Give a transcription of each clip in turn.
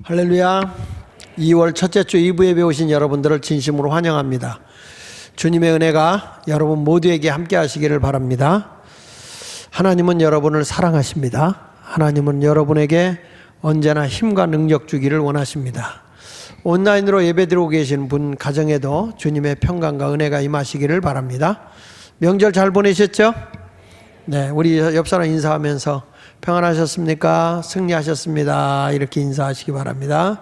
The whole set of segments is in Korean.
할렐루야. 2월 첫째 주 2부 예배 오신 여러분들을 진심으로 환영합니다. 주님의 은혜가 여러분 모두에게 함께 하시기를 바랍니다. 하나님은 여러분을 사랑하십니다. 하나님은 여러분에게 언제나 힘과 능력 주기를 원하십니다. 온라인으로 예배드리고 계신 분 가정에도 주님의 평강과 은혜가 임하시기를 바랍니다. 명절 잘 보내셨죠? 네, 우리 옆 사람 인사하면서 평안하셨습니까? 승리하셨습니다. 이렇게 인사하시기 바랍니다.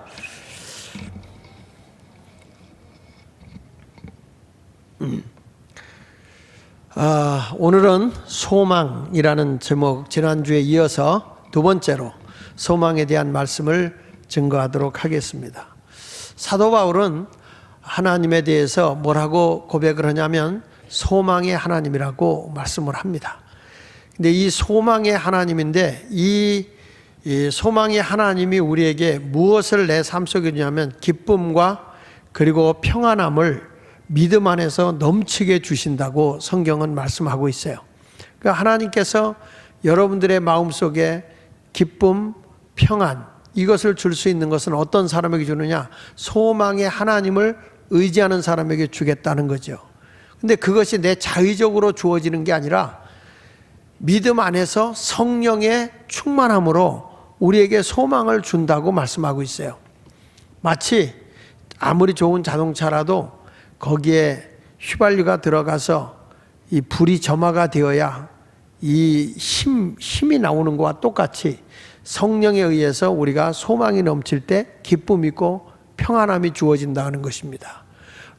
오늘은 소망이라는 제목, 지난주에 이어서 두 번째로 소망에 대한 말씀을 증거하도록 하겠습니다. 사도 바울은 하나님에 대해서 뭐라고 고백을 하냐면 소망의 하나님이라고 말씀을 합니다. 근데 이 소망의 하나님인데 이 소망의 하나님이 우리에게 무엇을 내 삶 속에 주냐면 기쁨과 그리고 평안함을 믿음 안에서 넘치게 주신다고 성경은 말씀하고 있어요. 그러니까 하나님께서 여러분들의 마음속에 기쁨, 평안 이것을 줄 수 있는 것은 어떤 사람에게 주느냐? 소망의 하나님을 의지하는 사람에게 주겠다는 거죠. 근데 그것이 내 자의적으로 주어지는 게 아니라 믿음 안에서 성령의 충만함으로 우리에게 소망을 준다고 말씀하고 있어요. 마치 아무리 좋은 자동차라도 거기에 휘발유가 들어가서 이 불이 점화가 되어야 이 힘이 나오는 것과 똑같이 성령에 의해서 우리가 소망이 넘칠 때 기쁨이 있고 평안함이 주어진다는 것입니다.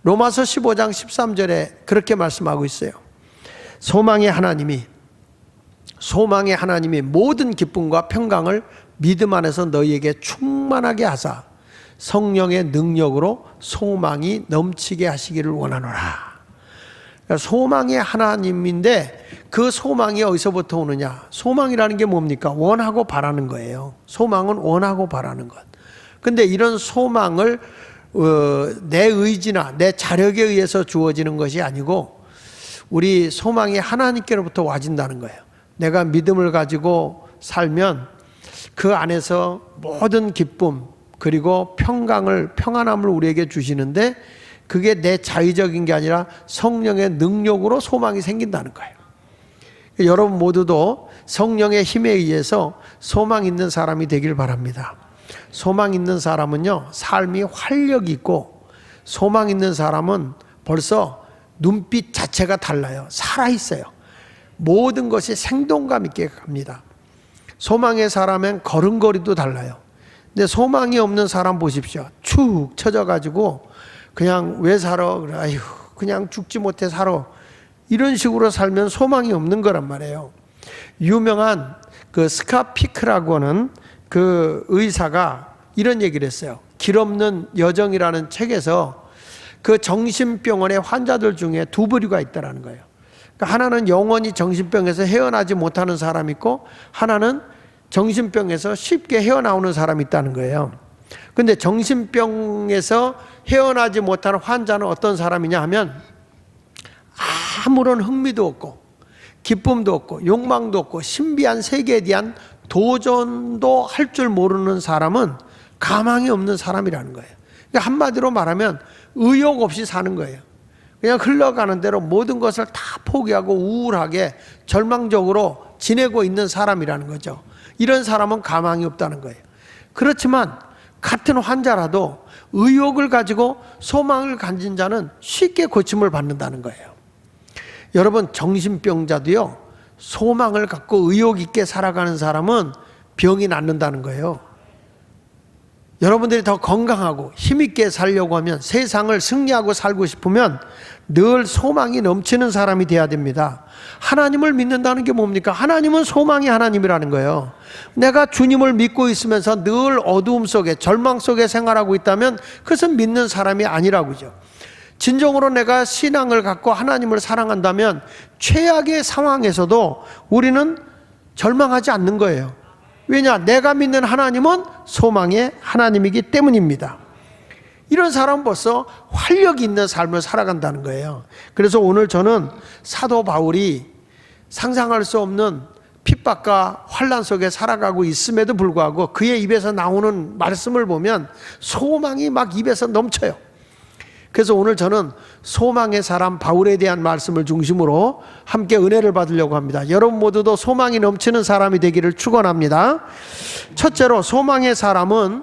로마서 15장 13절에 그렇게 말씀하고 있어요. 소망의 하나님이 모든 기쁨과 평강을 믿음 안에서 너희에게 충만하게 하사 성령의 능력으로 소망이 넘치게 하시기를 원하노라. 그러니까 소망의 하나님인데 그 소망이 어디서부터 오느냐? 소망이라는 게 뭡니까? 원하고 바라는 거예요. 소망은 원하고 바라는 것. 근데 이런 소망을 내 의지나 내 자력에 의해서 주어지는 것이 아니고 우리 소망이 하나님께로부터 와진다는 거예요. 내가 믿음을 가지고 살면 그 안에서 모든 기쁨 그리고 평안함을 우리에게 주시는데 그게 내 자의적인 게 아니라 성령의 능력으로 소망이 생긴다는 거예요. 여러분 모두도 성령의 힘에 의해서 소망 있는 사람이 되길 바랍니다. 소망 있는 사람은요, 삶이 활력이 있고 소망 있는 사람은 벌써 눈빛 자체가 달라요. 살아있어요. 모든 것이 생동감 있게 갑니다. 소망의 사람은 걸음걸이도 달라요. 근데 소망이 없는 사람 보십시오. 축 처져가지고 그냥 왜 살아? 그래, 아휴, 그냥 죽지 못해 살아. 이런 식으로 살면 소망이 없는 거란 말이에요. 유명한 그 스카피크라고 하는 그 의사가 이런 얘기를 했어요. 길 없는 여정이라는 책에서 그 정신병원의 환자들 중에 두 부류가 있다라는 거예요. 그러니까 하나는 영원히 정신병에서 헤어나지 못하는 사람이 있고 하나는 정신병에서 쉽게 헤어나오는 사람이 있다는 거예요. 근데 정신병에서 헤어나지 못하는 환자는 어떤 사람이냐 하면 아무런 흥미도 없고 기쁨도 없고 욕망도 없고 신비한 세계에 대한 도전도 할 줄 모르는 사람은 가망이 없는 사람이라는 거예요. 그러니까 한마디로 말하면 의욕 없이 사는 거예요. 그냥 흘러가는 대로 모든 것을 다 포기하고 우울하게 절망적으로 지내고 있는 사람이라는 거죠. 이런 사람은 가망이 없다는 거예요. 그렇지만 같은 환자라도 의욕을 가지고 소망을 가진 자는 쉽게 고침을 받는다는 거예요. 여러분 정신병자도요, 소망을 갖고 의욕 있게 살아가는 사람은 병이 낫는다는 거예요. 여러분들이 더 건강하고 힘있게 살려고 하면, 세상을 승리하고 살고 싶으면 늘 소망이 넘치는 사람이 돼야 됩니다. 하나님을 믿는다는 게 뭡니까? 하나님은 소망의 하나님이라는 거예요. 내가 주님을 믿고 있으면서 늘 어두움 속에 절망 속에 생활하고 있다면 그것은 믿는 사람이 아니라고죠. 진정으로 내가 신앙을 갖고 하나님을 사랑한다면 최악의 상황에서도 우리는 절망하지 않는 거예요. 왜냐? 내가 믿는 하나님은 소망의 하나님이기 때문입니다. 이런 사람은 벌써 활력이 있는 삶을 살아간다는 거예요. 그래서 오늘 저는 사도 바울이 상상할 수 없는 핍박과 환난 속에 살아가고 있음에도 불구하고 그의 입에서 나오는 말씀을 보면 소망이 막 입에서 넘쳐요. 그래서 오늘 저는 소망의 사람 바울에 대한 말씀을 중심으로 함께 은혜를 받으려고 합니다. 여러분 모두도 소망이 넘치는 사람이 되기를 축원합니다. 첫째로 소망의 사람은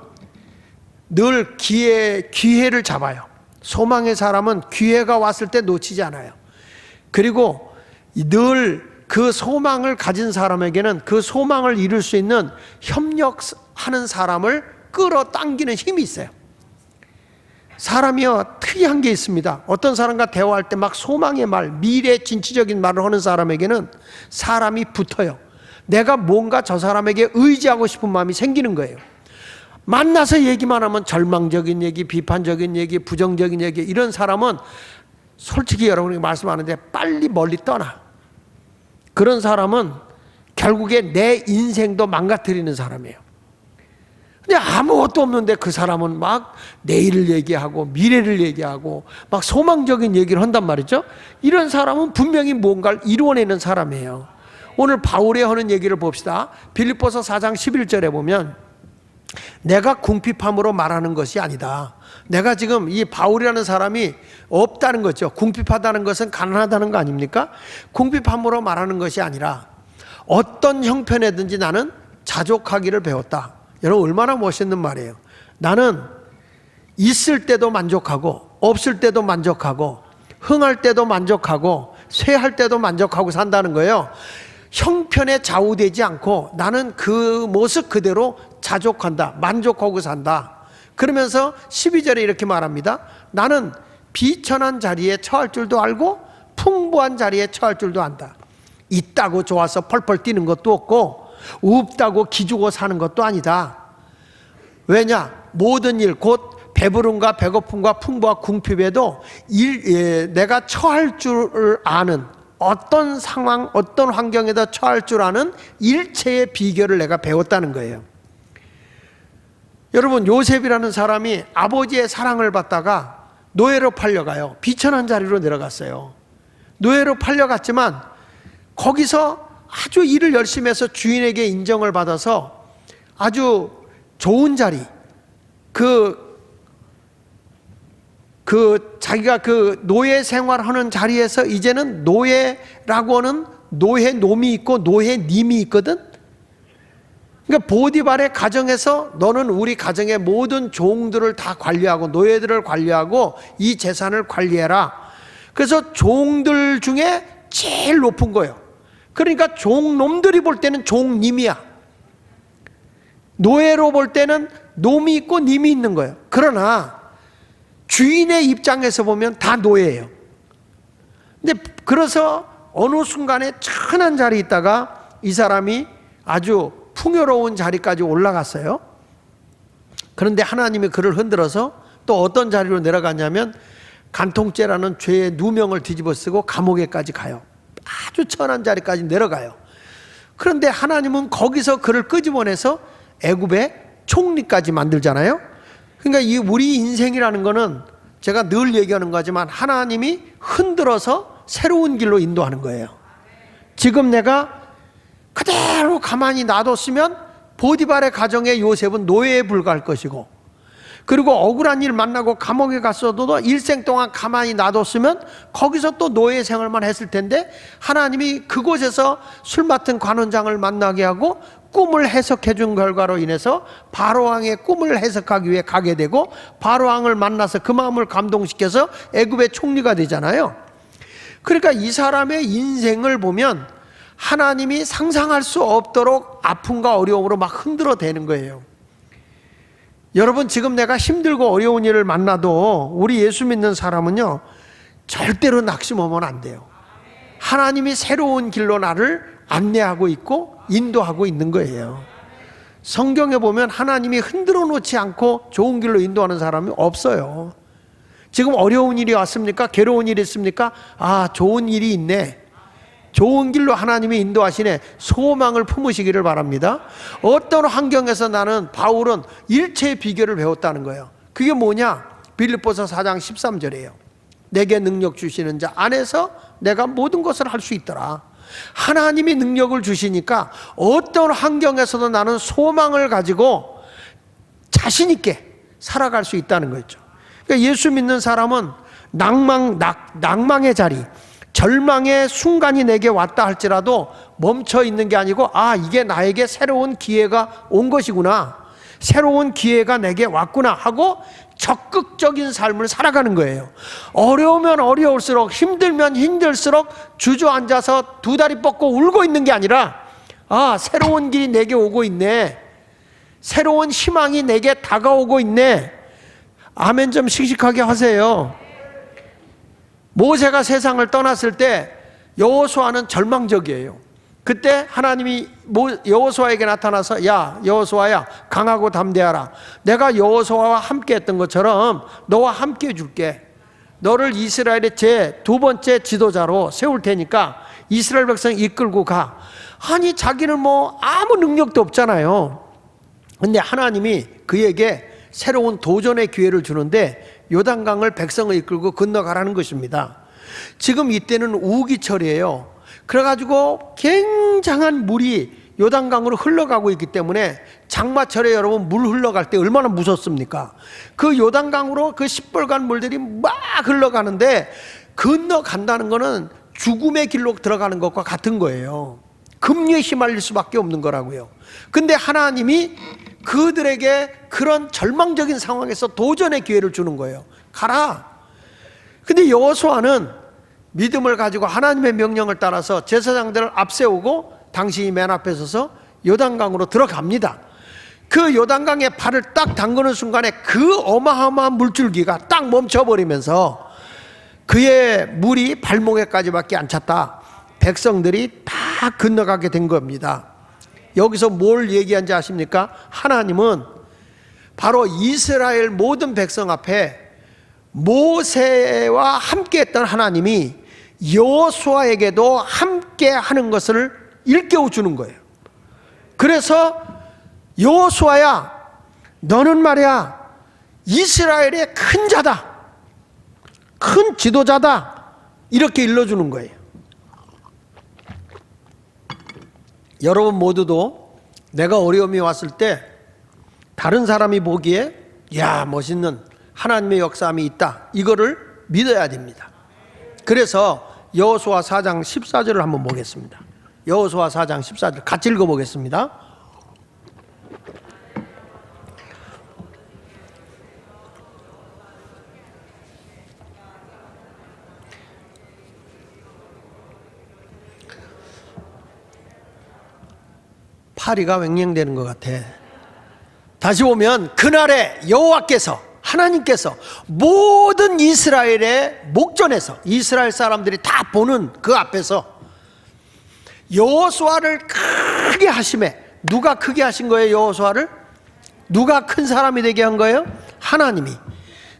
늘 기회를 잡아요. 소망의 사람은 기회가 왔을 때 놓치지 않아요. 그리고 늘 그 소망을 가진 사람에게는 그 소망을 이룰 수 있는 협력하는 사람을 끌어당기는 힘이 있어요. 사람이요, 특이한 게 있습니다. 어떤 사람과 대화할 때 막 소망의 말, 미래 진취적인 말을 하는 사람에게는 사람이 붙어요. 내가 뭔가 저 사람에게 의지하고 싶은 마음이 생기는 거예요. 만나서 얘기만 하면 절망적인 얘기, 비판적인 얘기, 부정적인 얘기, 이런 사람은 솔직히 여러분에게 말씀하는데 빨리 멀리 떠나. 그런 사람은 결국에 내 인생도 망가뜨리는 사람이에요. 근데 아무것도 없는데 그 사람은 막 내일을 얘기하고 미래를 얘기하고 막 소망적인 얘기를 한단 말이죠. 이런 사람은 분명히 뭔가를 이루어내는 사람이에요. 오늘 바울이 하는 얘기를 봅시다. 빌립보서 4장 11절에 보면 내가 궁핍함으로 말하는 것이 아니다. 내가 지금 이 바울이라는 사람이 없다는 거죠. 궁핍하다는 것은 가난하다는 거 아닙니까? 궁핍함으로 말하는 것이 아니라 어떤 형편에든지 나는 자족하기를 배웠다. 여러분 얼마나 멋있는 말이에요. 나는 있을 때도 만족하고 없을 때도 만족하고 흥할 때도 만족하고 쇠할 때도 만족하고 산다는 거예요. 형편에 좌우되지 않고 나는 그 모습 그대로 자족한다, 만족하고 산다. 그러면서 12절에 이렇게 말합니다. 나는 비천한 자리에 처할 줄도 알고 풍부한 자리에 처할 줄도 안다. 있다고 좋아서 펄펄 뛰는 것도 없고 없다고 기죽어 사는 것도 아니다. 왜냐? 모든 일, 곧 배부름과 배고픔과 풍부와 궁핍에도 내가 처할 줄 아는, 어떤 상황, 어떤 환경에도 처할 줄 아는 일체의 비결을 내가 배웠다는 거예요. 여러분, 요셉이라는 사람이 아버지의 사랑을 받다가 노예로 팔려가요. 비천한 자리로 내려갔어요. 노예로 팔려갔지만 거기서 아주 일을 열심히 해서 주인에게 인정을 받아서 아주 좋은 자리, 자기가 그 노예 생활하는 자리에서 이제는 노예라고 하는 노예놈이 있고 노예님이 있거든. 그러니까 보디발의 가정에서 너는 우리 가정의 모든 종들을 다 관리하고 노예들을 관리하고 이 재산을 관리해라. 그래서 종들 중에 제일 높은 거예요. 그러니까 종놈들이 볼 때는 종님이야. 노예로 볼 때는 놈이 있고 님이 있는 거예요. 그러나 주인의 입장에서 보면 다 노예예요. 근데 그래서 어느 순간에 천한 자리에 있다가 이 사람이 아주 풍요로운 자리까지 올라갔어요. 그런데 하나님이 그를 흔들어서 또 어떤 자리로 내려갔냐면 간통죄라는 죄의 누명을 뒤집어 쓰고 감옥에까지 가요. 아주 천한 자리까지 내려가요. 그런데 하나님은 거기서 그를 끄집어내서 애굽의 총리까지 만들잖아요. 그러니까 이 우리 인생이라는 거는 제가 늘 얘기하는 거지만 하나님이 흔들어서 새로운 길로 인도하는 거예요. 지금 내가 그대로 가만히 놔뒀으면 보디발의 가정의 요셉은 노예에 불과할 것이고, 그리고 억울한 일 만나고 감옥에 갔어도 일생 동안 가만히 놔뒀으면 거기서 또 노예 생활만 했을 텐데, 하나님이 그곳에서 술 맡은 관원장을 만나게 하고 꿈을 해석해 준 결과로 인해서 바로왕의 꿈을 해석하기 위해 가게 되고, 바로왕을 만나서 그 마음을 감동시켜서 애굽의 총리가 되잖아요. 그러니까 이 사람의 인생을 보면 하나님이 상상할 수 없도록 아픔과 어려움으로 막 흔들어 대는 거예요. 여러분, 지금 내가 힘들고 어려운 일을 만나도 우리 예수 믿는 사람은요, 절대로 낙심하면 안 돼요. 하나님이 새로운 길로 나를 안내하고 있고 인도하고 있는 거예요. 성경에 보면 하나님이 흔들어 놓지 않고 좋은 길로 인도하는 사람이 없어요. 지금 어려운 일이 왔습니까? 괴로운 일이 있습니까? 아, 좋은 일이 있네. 좋은 길로 하나님이 인도하시네. 소망을 품으시기를 바랍니다. 어떤 환경에서 나는, 바울은 일체의 비결을 배웠다는 거예요. 그게 뭐냐? 빌립보서 4장 13절이에요. 내게 능력 주시는 자 안에서 내가 모든 것을 할 수 있더라. 하나님이 능력을 주시니까 어떤 환경에서도 나는 소망을 가지고 자신 있게 살아갈 수 있다는 거죠. 그러니까 예수 믿는 사람은 낭망의 자리, 절망의 순간이 내게 왔다 할지라도 멈춰 있는 게 아니고, 아, 이게 나에게 새로운 기회가 온 것이구나, 새로운 기회가 내게 왔구나 하고 적극적인 삶을 살아가는 거예요. 어려우면 어려울수록, 힘들면 힘들수록 주저앉아서 두 다리 뻗고 울고 있는 게 아니라, 아, 새로운 길이 내게 오고 있네, 새로운 희망이 내게 다가오고 있네. 아멘 좀 씩씩하게 하세요. 모세가 세상을 떠났을 때 여호수아는 절망적이에요. 그때 하나님이 여호수아에게 나타나서, 야, 여호수아야, 강하고 담대하라. 내가 여호수아와 함께 했던 것처럼 너와 함께 해줄게. 너를 이스라엘의 제 두 번째 지도자로 세울 테니까 이스라엘 백성 이끌고 가. 아니, 자기는 뭐 아무 능력도 없잖아요. 근데 하나님이 그에게 새로운 도전의 기회를 주는데 요단강을 백성을 이끌고 건너가라는 것입니다. 지금 이때는 우기철이에요. 그래가지고 굉장한 물이 요단강으로 흘러가고 있기 때문에 장마철에 여러분 물 흘러갈 때 얼마나 무섭습니까? 그 요단강으로 그 시뻘건 물들이 막 흘러가는데 건너간다는 거는 죽음의 길로 들어가는 것과 같은 거예요. 급류에 휘말릴 수밖에 없는 거라고요. 근데 하나님이 그들에게 그런 절망적인 상황에서 도전의 기회를 주는 거예요. 가라. 근데 여호수아는 믿음을 가지고 하나님의 명령을 따라서 제사장들을 앞세우고 당신이 맨 앞에 서서 요단강으로 들어갑니다. 그 요단강에 발을 딱 담그는 순간에 그 어마어마한 물줄기가 딱 멈춰버리면서 그의 물이 발목에까지밖에 안 찼다. 백성들이 다 건너가게 된 겁니다. 여기서 뭘 얘기한지 아십니까? 하나님은 바로 이스라엘 모든 백성 앞에 모세와 함께 했던 하나님이 여호수아에게도 함께 하는 것을 일깨워 주는 거예요. 그래서 여호수아야, 너는 말이야 이스라엘의 큰 자다, 큰 지도자다, 이렇게 일러주는 거예요. 여러분 모두도 내가 어려움이 왔을 때 다른 사람이 보기에, 야, 멋있는 하나님의 역사함이 있다, 이거를 믿어야 됩니다. 그래서 여호수아 4장 14절을 한번 보겠습니다. 여호수아 4장 14절 같이 읽어보겠습니다. 파리가 왱왱되는 것 같아. 다시 보면, 그날에 여호와께서, 하나님께서 모든 이스라엘의 목전에서, 이스라엘 사람들이 다 보는 그 앞에서 여호수아를 크게 하심에, 누가 크게 하신 거예요? 여호수아를 누가 큰 사람이 되게 한 거예요? 하나님이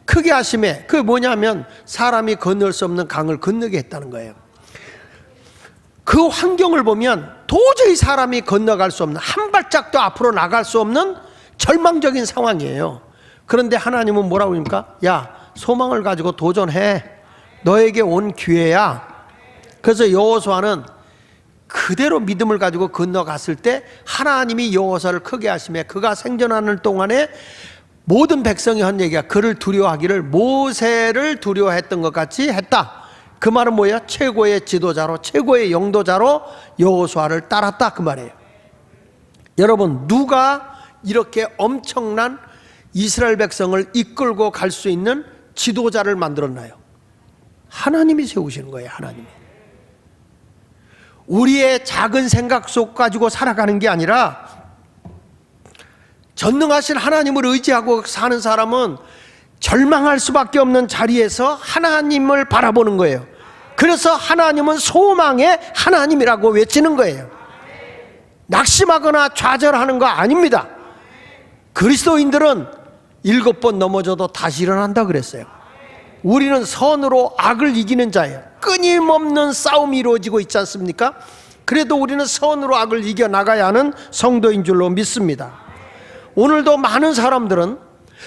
크게 하심에, 그게 뭐냐면 사람이 건널 수 없는 강을 건너게 했다는 거예요. 그 환경을 보면 도저히 사람이 건너갈 수 없는, 한 발짝도 앞으로 나갈 수 없는 절망적인 상황이에요. 그런데 하나님은 뭐라고 합니까? 야, 소망을 가지고 도전해. 너에게 온 기회야. 그래서 여호수아는 그대로 믿음을 가지고 건너갔을 때 하나님이 여호수아를 크게 하심에 그가 생존하는 동안에 모든 백성이 한 얘기가 그를 두려워하기를 모세를 두려워했던 것 같이 했다. 그 말은 뭐예요? 최고의 지도자로, 최고의 영도자로 여호수아를 따랐다, 그 말이에요. 여러분, 누가 이렇게 엄청난 이스라엘 백성을 이끌고 갈 수 있는 지도자를 만들었나요? 하나님이 세우시는 거예요. 하나님이. 우리의 작은 생각 속 가지고 살아가는 게 아니라 전능하신 하나님을 의지하고 사는 사람은 절망할 수밖에 없는 자리에서 하나님을 바라보는 거예요. 그래서 하나님은 소망의 하나님이라고 외치는 거예요. 낙심하거나 좌절하는 거 아닙니다. 그리스도인들은 7번 넘어져도 다시 일어난다 그랬어요. 우리는 선으로 악을 이기는 자예요. 끊임없는 싸움이 이루어지고 있지 않습니까? 그래도 우리는 선으로 악을 이겨나가야 하는 성도인 줄로 믿습니다. 오늘도 많은 사람들은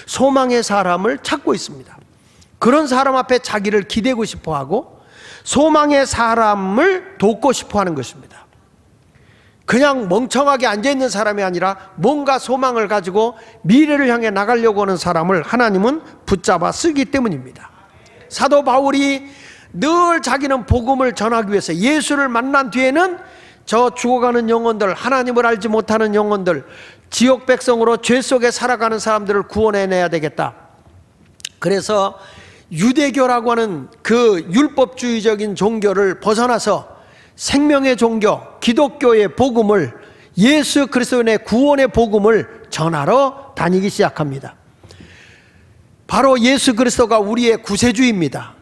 소망의 사람을 찾고 있습니다. 그런 사람 앞에 자기를 기대고 싶어하고 소망의 사람을 돕고 싶어 하는 것입니다. 그냥 멍청하게 앉아있는 사람이 아니라 뭔가 소망을 가지고 미래를 향해 나가려고 하는 사람을 하나님은 붙잡아 쓰기 때문입니다. 사도 바울이 늘 자기는 복음을 전하기 위해서 예수를 만난 뒤에는 저 죽어가는 영혼들, 하나님을 알지 못하는 영혼들, 지옥 백성으로 죄 속에 살아가는 사람들을 구원해내야 되겠다. 그래서 유대교라고 하는 그 율법주의적인 종교를 벗어나서 생명의 종교, 기독교의 복음을, 예수 그리스도의 구원의 복음을 전하러 다니기 시작합니다. 바로 예수 그리스도가 우리의 구세주입니다.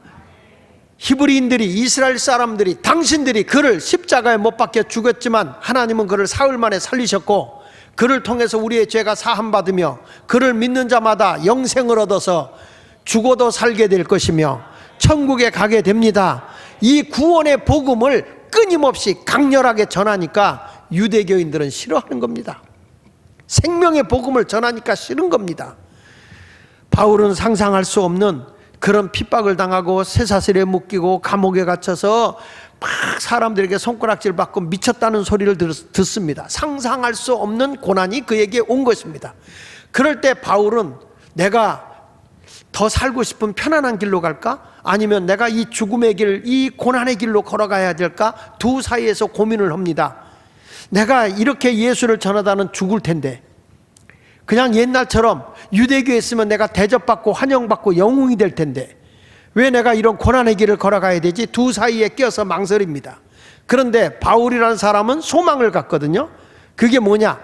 히브리인들이, 이스라엘 사람들이, 당신들이 그를 십자가에 못 박혀 죽었지만 하나님은 그를 사흘 만에 살리셨고, 그를 통해서 우리의 죄가 사함받으며 그를 믿는 자마다 영생을 얻어서 죽어도 살게 될 것이며 천국에 가게 됩니다. 이 구원의 복음을 끊임없이 강렬하게 전하니까 유대교인들은 싫어하는 겁니다. 생명의 복음을 전하니까 싫은 겁니다. 바울은 상상할 수 없는 그런 핍박을 당하고 쇠사슬에 묶이고 감옥에 갇혀서 막 사람들에게 손가락질 받고 미쳤다는 소리를 듣습니다. 상상할 수 없는 고난이 그에게 온 것입니다. 그럴 때 바울은 내가 더 살고 싶은 편안한 길로 갈까? 아니면 내가 이 죽음의 길, 이 고난의 길로 걸어가야 될까? 두 사이에서 고민을 합니다. 내가 이렇게 예수를 전하다는 죽을 텐데, 그냥 옛날처럼 유대교에 있으면 내가 대접받고 환영받고 영웅이 될 텐데 왜 내가 이런 고난의 길을 걸어가야 되지? 두 사이에 껴서 망설입니다. 그런데 바울이라는 사람은 소망을 갖거든요. 그게 뭐냐?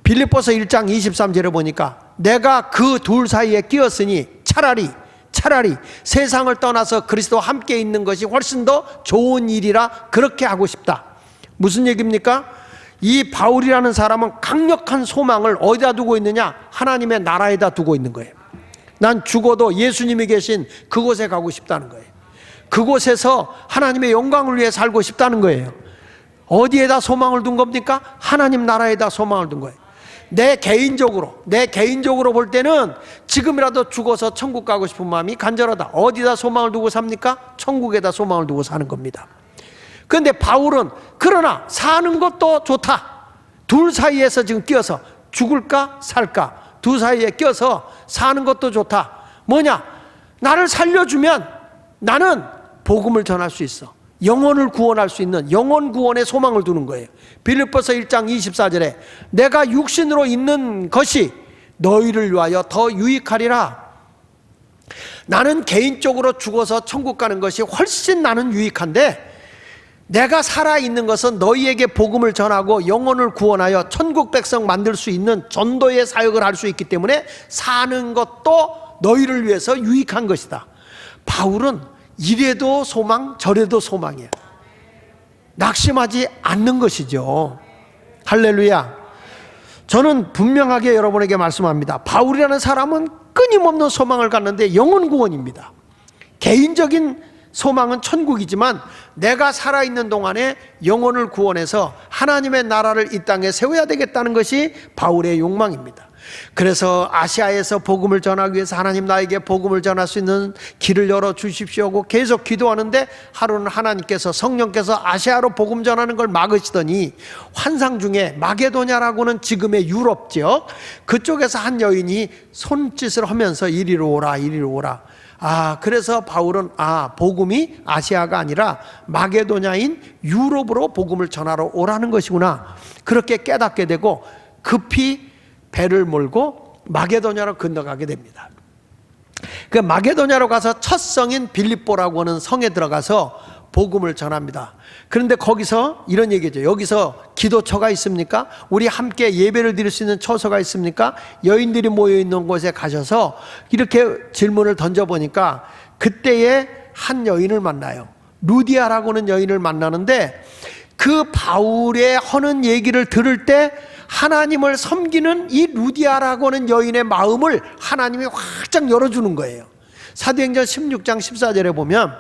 빌립보서 1장 23절에 보니까 내가 그 둘 사이에 끼었으니 차라리 세상을 떠나서 그리스도와 함께 있는 것이 훨씬 더 좋은 일이라 그렇게 하고 싶다. 무슨 얘기입니까? 이 바울이라는 사람은 강력한 소망을 어디다 두고 있느냐? 하나님의 나라에다 두고 있는 거예요. 난 죽어도 예수님이 계신 그곳에 가고 싶다는 거예요. 그곳에서 하나님의 영광을 위해 살고 싶다는 거예요. 어디에다 소망을 둔 겁니까? 하나님 나라에다 소망을 둔 거예요. 내 개인적으로 볼 때는 지금이라도 죽어서 천국 가고 싶은 마음이 간절하다. 어디다 소망을 두고 삽니까? 천국에다 소망을 두고 사는 겁니다. 그런데 바울은 그러나 사는 것도 좋다. 둘 사이에서 지금 끼어서 죽을까 살까 두 사이에 껴서 사는 것도 좋다. 뭐냐? 나를 살려주면 나는 복음을 전할 수 있어. 영혼을 구원할 수 있는 영혼 구원의 소망을 두는 거예요. 빌립보서 1장 24절에 내가 육신으로 있는 것이 너희를 위하여 더 유익하리라. 나는 개인적으로 죽어서 천국 가는 것이 훨씬 나는 유익한데 내가 살아있는 것은 너희에게 복음을 전하고 영혼을 구원하여 천국 백성 만들 수 있는 전도의 사역을 할 수 있기 때문에 사는 것도 너희를 위해서 유익한 것이다. 바울은 이래도 소망 저래도 소망이야. 낙심하지 않는 것이죠. 할렐루야. 저는 분명하게 여러분에게 말씀합니다. 바울이라는 사람은 끊임없는 소망을 갖는데 영혼 구원입니다. 개인적인 소망은 천국이지만 내가 살아있는 동안에 영혼을 구원해서 하나님의 나라를 이 땅에 세워야 되겠다는 것이 바울의 욕망입니다. 그래서 아시아에서 복음을 전하기 위해서 하나님 나에게 복음을 전할 수 있는 길을 열어주십시오 하고 계속 기도하는데 하루는 하나님께서 성령께서 아시아로 복음 전하는 걸 막으시더니 환상 중에 마게도냐라고는 지금의 유럽 지역 그쪽에서 한 여인이 손짓을 하면서 이리로 오라 이리로 오라. 그래서 바울은 복음이 아시아가 아니라 마게도냐인 유럽으로 복음을 전하러 오라는 것이구나. 그렇게 깨닫게 되고 급히 배를 몰고 마게도냐로 건너가게 됩니다. 그 마게도냐로 가서 첫 성인 빌립보라고 하는 성에 들어가서 복음을 전합니다. 그런데 거기서 이런 얘기죠. 여기서 기도처가 있습니까? 우리 함께 예배를 드릴 수 있는 처소가 있습니까? 여인들이 모여있는 곳에 가셔서 이렇게 질문을 던져보니까 그때에 한 여인을 만나요. 루디아라고 하는 여인을 만나는데 그 바울의 하는 얘기를 들을 때 하나님을 섬기는 이 루디아라고 하는 여인의 마음을 하나님이 활짝 열어주는 거예요. 사도행전 16장 14절에 보면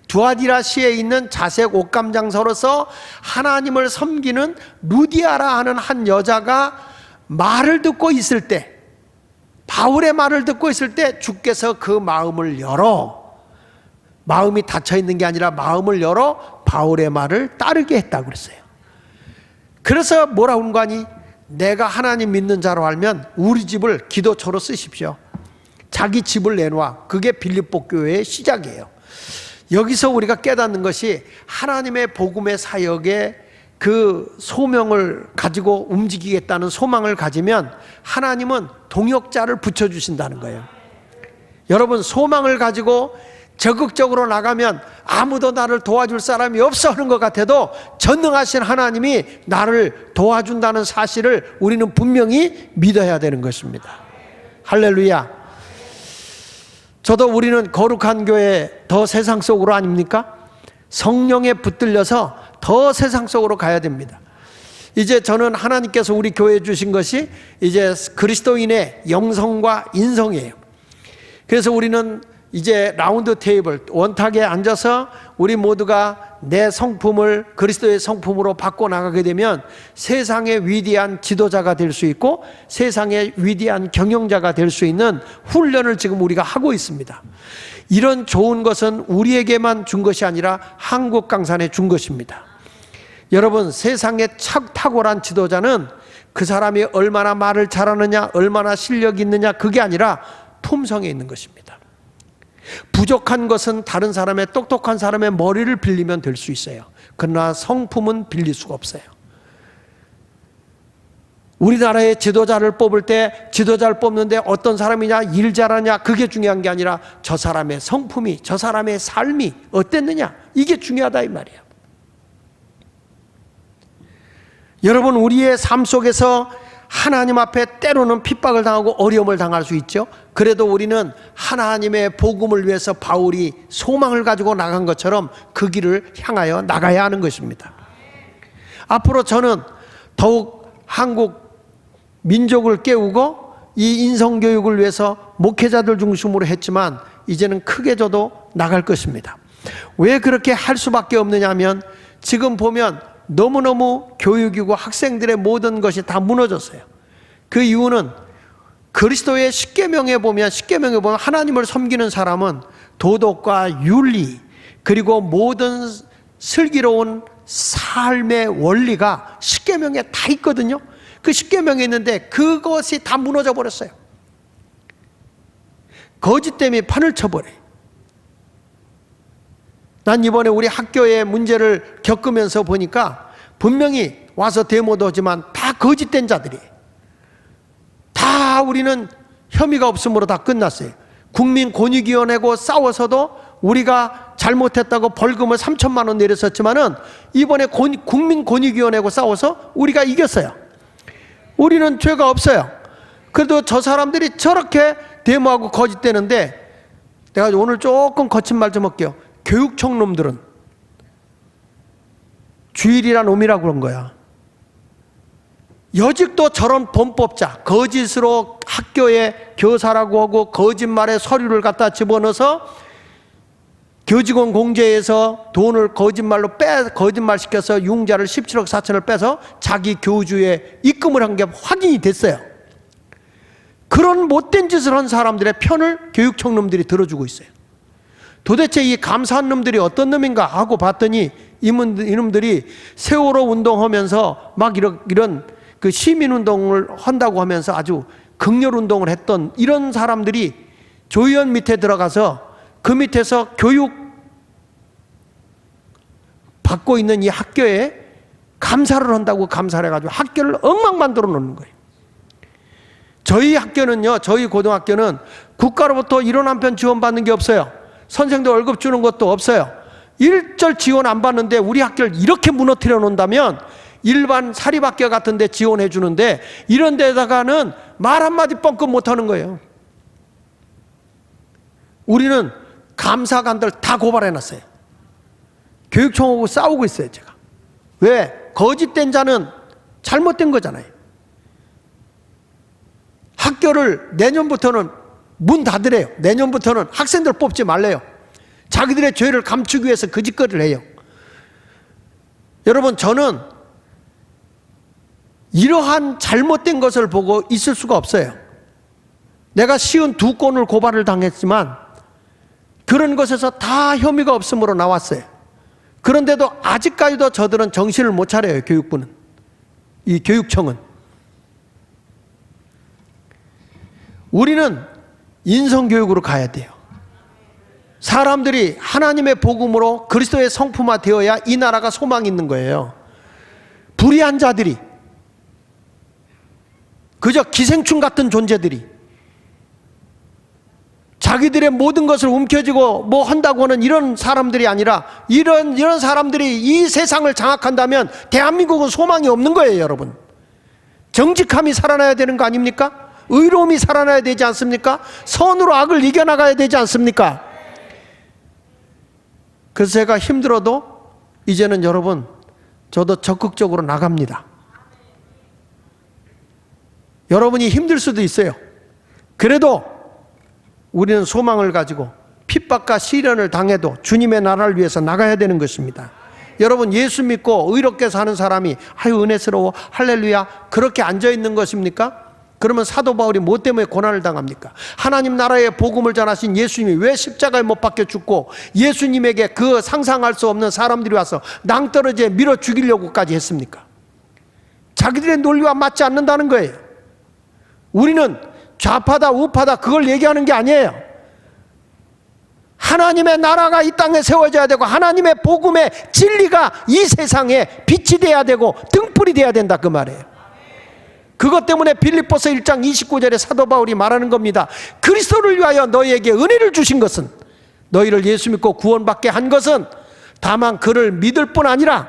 두아디라시에 있는 자색 옷감장서로서 하나님을 섬기는 루디아라 하는 한 여자가 말을 듣고 있을 때, 바울의 말을 듣고 있을 때 주께서 그 마음을 열어 마음이 닫혀 있는 게 아니라 마음을 열어 바울의 말을 따르게 했다고 그랬어요. 그래서 뭐라고 하는 거 아니? 내가 하나님 믿는 자로 알면 우리 집을 기도처로 쓰십시오. 자기 집을 내놓아. 그게 빌립보 교회의 시작이에요. 여기서 우리가 깨닫는 것이 하나님의 복음의 사역에 그 소명을 가지고 움직이겠다는 소망을 가지면 하나님은 동역자를 붙여주신다는 거예요. 여러분, 소망을 가지고 적극적으로 나가면 아무도 나를 도와줄 사람이 없어 하는 것 같아도 전능하신 하나님이 나를 도와준다는 사실을 우리는 분명히 믿어야 되는 것입니다. 할렐루야. 저도 우리는 거룩한 교회 더 세상 속으로 아닙니까? 성령에 붙들려서 더 세상 속으로 가야 됩니다. 이제 저는 하나님께서 우리 교회에 주신 것이 이제 그리스도인의 영성과 인성이에요. 그래서 우리는 이제 라운드 테이블 원탁에 앉아서 우리 모두가 내 성품을 그리스도의 성품으로 바꿔나가게 되면 세상의 위대한 지도자가 될 수 있고 세상의 위대한 경영자가 될 수 있는 훈련을 지금 우리가 하고 있습니다. 이런 좋은 것은 우리에게만 준 것이 아니라 한국 강산에 준 것입니다. 여러분, 세상에 탁월한 지도자는 그 사람이 얼마나 말을 잘하느냐, 얼마나 실력이 있느냐, 그게 아니라 품성에 있는 것입니다. 부족한 것은 다른 사람의, 똑똑한 사람의 머리를 빌리면 될 수 있어요. 그러나 성품은 빌릴 수가 없어요. 우리나라의 지도자를 뽑을 때 지도자를 뽑는데 어떤 사람이냐, 일 잘하냐, 그게 중요한 게 아니라 저 사람의 성품이, 저 사람의 삶이 어땠느냐, 이게 중요하다 이 말이에요. 여러분, 우리의 삶 속에서 하나님 앞에 때로는 핍박을 당하고 어려움을 당할 수 있죠. 그래도 우리는 하나님의 복음을 위해서 바울이 소망을 가지고 나간 것처럼 그 길을 향하여 나가야 하는 것입니다. 앞으로 저는 더욱 한국 민족을 깨우고 이 인성교육을 위해서 목회자들 중심으로 했지만 이제는 크게 저도 나갈 것입니다. 왜 그렇게 할 수밖에 없느냐 하면 지금 보면 너무너무 교육이고 학생들의 모든 것이 다 무너졌어요. 그 이유는 그리스도의 십계명에 보면 하나님을 섬기는 사람은 도덕과 윤리 그리고 모든 슬기로운 삶의 원리가 십계명에 다 있거든요. 그 십계명에 있는데 그것이 다 무너져 버렸어요. 거짓 때문에 판을 쳐버려요. 난 이번에 우리 학교의 문제를 겪으면서 보니까 분명히 와서 데모도 하지만 다 거짓된 자들이에요. 다 우리는 혐의가 없음으로 다 끝났어요. 국민권익위원회고 싸워서도 우리가 잘못했다고 벌금을 3천만 원 내렸었지만은 이번에 국민권익위원회고 싸워서 우리가 이겼어요. 우리는 죄가 없어요. 그래도 저 사람들이 저렇게 데모하고 거짓대는데 내가 오늘 조금 거친 말 좀 할게요. 교육청 놈들은 주일이란 놈이라고 그런 거야. 여직도 저런 범법자, 거짓으로 학교에 교사라고 하고 거짓말에 서류를 갖다 집어넣어서 교직원 공제에서 돈을 거짓말로 거짓말시켜서 융자를 17억 4천을 빼서 자기 교주에 입금을 한 게 확인이 됐어요. 그런 못된 짓을 한 사람들의 편을 교육청 놈들이 들어주고 있어요. 도대체 이 감사한 놈들이 어떤 놈인가 하고 봤더니 이놈들이 세월호 운동하면서 막 이런 그 시민운동을 한다고 하면서 아주 극렬운동을 했던 이런 사람들이 조의원 밑에 들어가서 그 밑에서 교육 받고 있는 이 학교에 감사를 한다고 감사를 해가지고 학교를 엉망 만들어 놓는 거예요. 저희 학교는요, 저희 고등학교는 국가로부터 이론 한 편 지원받는 게 없어요. 선생도 월급 주는 것도 없어요. 일절 지원 안 받는데 우리 학교를 이렇게 무너뜨려 놓는다면 일반 사립학교 같은 데 지원해 주는데 이런 데다가는 말 한마디 뻥끗 못 하는 거예요. 우리는 감사관들 다 고발해 놨어요. 교육청하고 싸우고 있어요, 제가. 왜? 거짓된 자는 잘못된 거잖아요. 학교를 내년부터는 문 닫으래요. 내년부터는 학생들 뽑지 말래요. 자기들의 죄를 감추기 위해서 그 짓거리를 해요. 여러분, 저는 이러한 잘못된 것을 보고 있을 수가 없어요. 내가 52건을 고발을 당했지만 그런 것에서 다 혐의가 없음으로 나왔어요. 그런데도 아직까지도 저들은 정신을 못 차려요. 교육부는, 이 교육청은. 우리는 인성교육으로 가야 돼요. 사람들이 하나님의 복음으로 그리스도의 성품화 되어야 이 나라가 소망이 있는 거예요. 불의한 자들이, 그저 기생충 같은 존재들이 자기들의 모든 것을 움켜쥐고 뭐 한다고 하는 이런 사람들이 아니라, 이런 사람들이 이 세상을 장악한다면 대한민국은 소망이 없는 거예요. 여러분, 정직함이 살아나야 되는 거 아닙니까? 의로움이 살아나야 되지 않습니까? 선으로 악을 이겨나가야 되지 않습니까? 그래서 제가 힘들어도 이제는 여러분, 저도 적극적으로 나갑니다. 여러분이 힘들 수도 있어요. 그래도 우리는 소망을 가지고 핍박과 시련을 당해도 주님의 나라를 위해서 나가야 되는 것입니다. 여러분, 예수 믿고 의롭게 사는 사람이 아유 은혜스러워 할렐루야 그렇게 앉아있는 것입니까? 그러면 사도 바울이 뭐 때문에 고난을 당합니까? 하나님 나라의 복음을 전하신 예수님이 왜 십자가에 못 박혀 죽고 예수님에게 그 상상할 수 없는 사람들이 와서 낭떠러지에 밀어 죽이려고까지 했습니까? 자기들의 논리와 맞지 않는다는 거예요. 우리는 좌파다 우파다 그걸 얘기하는 게 아니에요. 하나님의 나라가 이 땅에 세워져야 되고 하나님의 복음의 진리가 이 세상에 빛이 돼야 되고 등불이 돼야 된다, 그 말이에요. 그것 때문에 빌립보서 1장 29절에 사도 바울이 말하는 겁니다. 그리스도를 위하여 너희에게 은혜를 주신 것은, 너희를 예수 믿고 구원받게 한 것은 다만 그를 믿을 뿐 아니라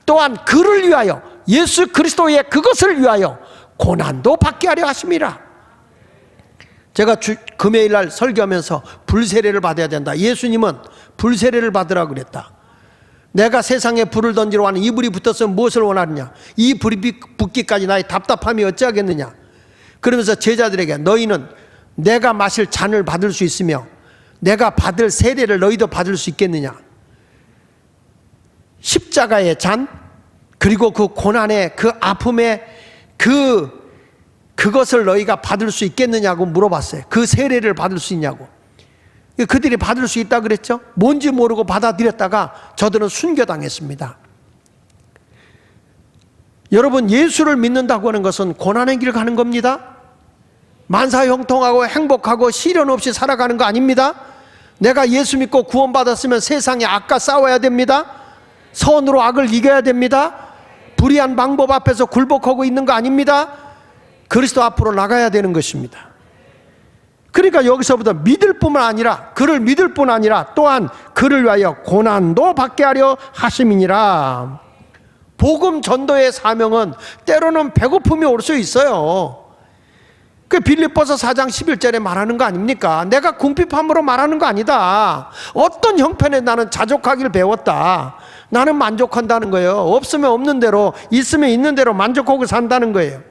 또한 그를 위하여, 예수 그리스도의 그것을 위하여 고난도 받게 하려 하심이라. 제가 금요일날 설교하면서 불세례를 받아야 된다. 예수님은 불세례를 받으라고 그랬다. 내가 세상에 불을 던지러 왔는 이 불이 붙었으면 무엇을 원하느냐? 이 불이 붙기까지 나의 답답함이 어찌하겠느냐? 그러면서 제자들에게 너희는 내가 마실 잔을 받을 수 있으며 내가 받을 세례를 너희도 받을 수 있겠느냐? 십자가의 잔, 그리고 그 고난의 그 아픔의 그것을 너희가 받을 수 있겠느냐고 물어봤어요. 그 세례를 받을 수 있냐고. 그들이 받을 수 있다 그랬죠. 뭔지 모르고 받아들였다가 저들은 순교당했습니다. 여러분, 예수를 믿는다고 하는 것은 고난의 길 가는 겁니다. 만사형통하고 행복하고 시련 없이 살아가는 거 아닙니다. 내가 예수 믿고 구원받았으면 세상에 악과 싸워야 됩니다. 선으로 악을 이겨야 됩니다. 불의한 방법 앞에서 굴복하고 있는 거 아닙니다. 그리스도 앞으로 나가야 되는 것입니다. 그러니까 여기서부터 믿을 뿐만 아니라, 그를 믿을 뿐 아니라 또한 그를 위하여 고난도 받게 하려 하심이니라. 복음 전도의 사명은 때로는 배고픔이 올 수 있어요. 그 빌립보서 4장 11절에 말하는 거 아닙니까? 내가 궁핍함으로 말하는 거 아니다. 어떤 형편에 나는 자족하기를 배웠다. 나는 만족한다는 거예요. 없으면 없는 대로, 있으면 있는 대로 만족하고 산다는 거예요.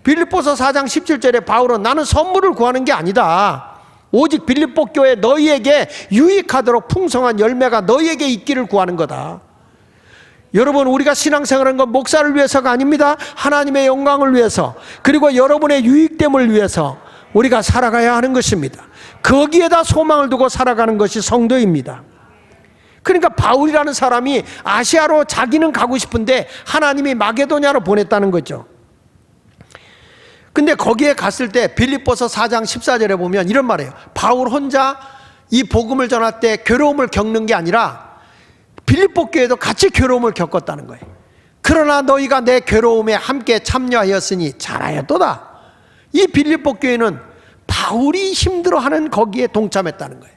빌립보서 4장 17절에 바울은 나는 선물을 구하는 게 아니다. 오직 빌립보 교회 너희에게 유익하도록 풍성한 열매가 너희에게 있기를 구하는 거다. 여러분, 우리가 신앙생활하는 건 목사를 위해서가 아닙니다. 하나님의 영광을 위해서, 그리고 여러분의 유익됨을 위해서 우리가 살아가야 하는 것입니다. 거기에다 소망을 두고 살아가는 것이 성도입니다. 그러니까 바울이라는 사람이 아시아로 자기는 가고 싶은데 하나님이 마게도냐로 보냈다는 거죠. 근데 거기에 갔을 때 빌립보서 4장 14절에 보면 이런 말이에요. 바울 혼자 이 복음을 전할 때 괴로움을 겪는 게 아니라 빌립보 교회도 같이 괴로움을 겪었다는 거예요. 그러나 너희가 내 괴로움에 함께 참여하였으니 잘하였도다. 이 빌립보 교회는 바울이 힘들어하는 거기에 동참했다는 거예요.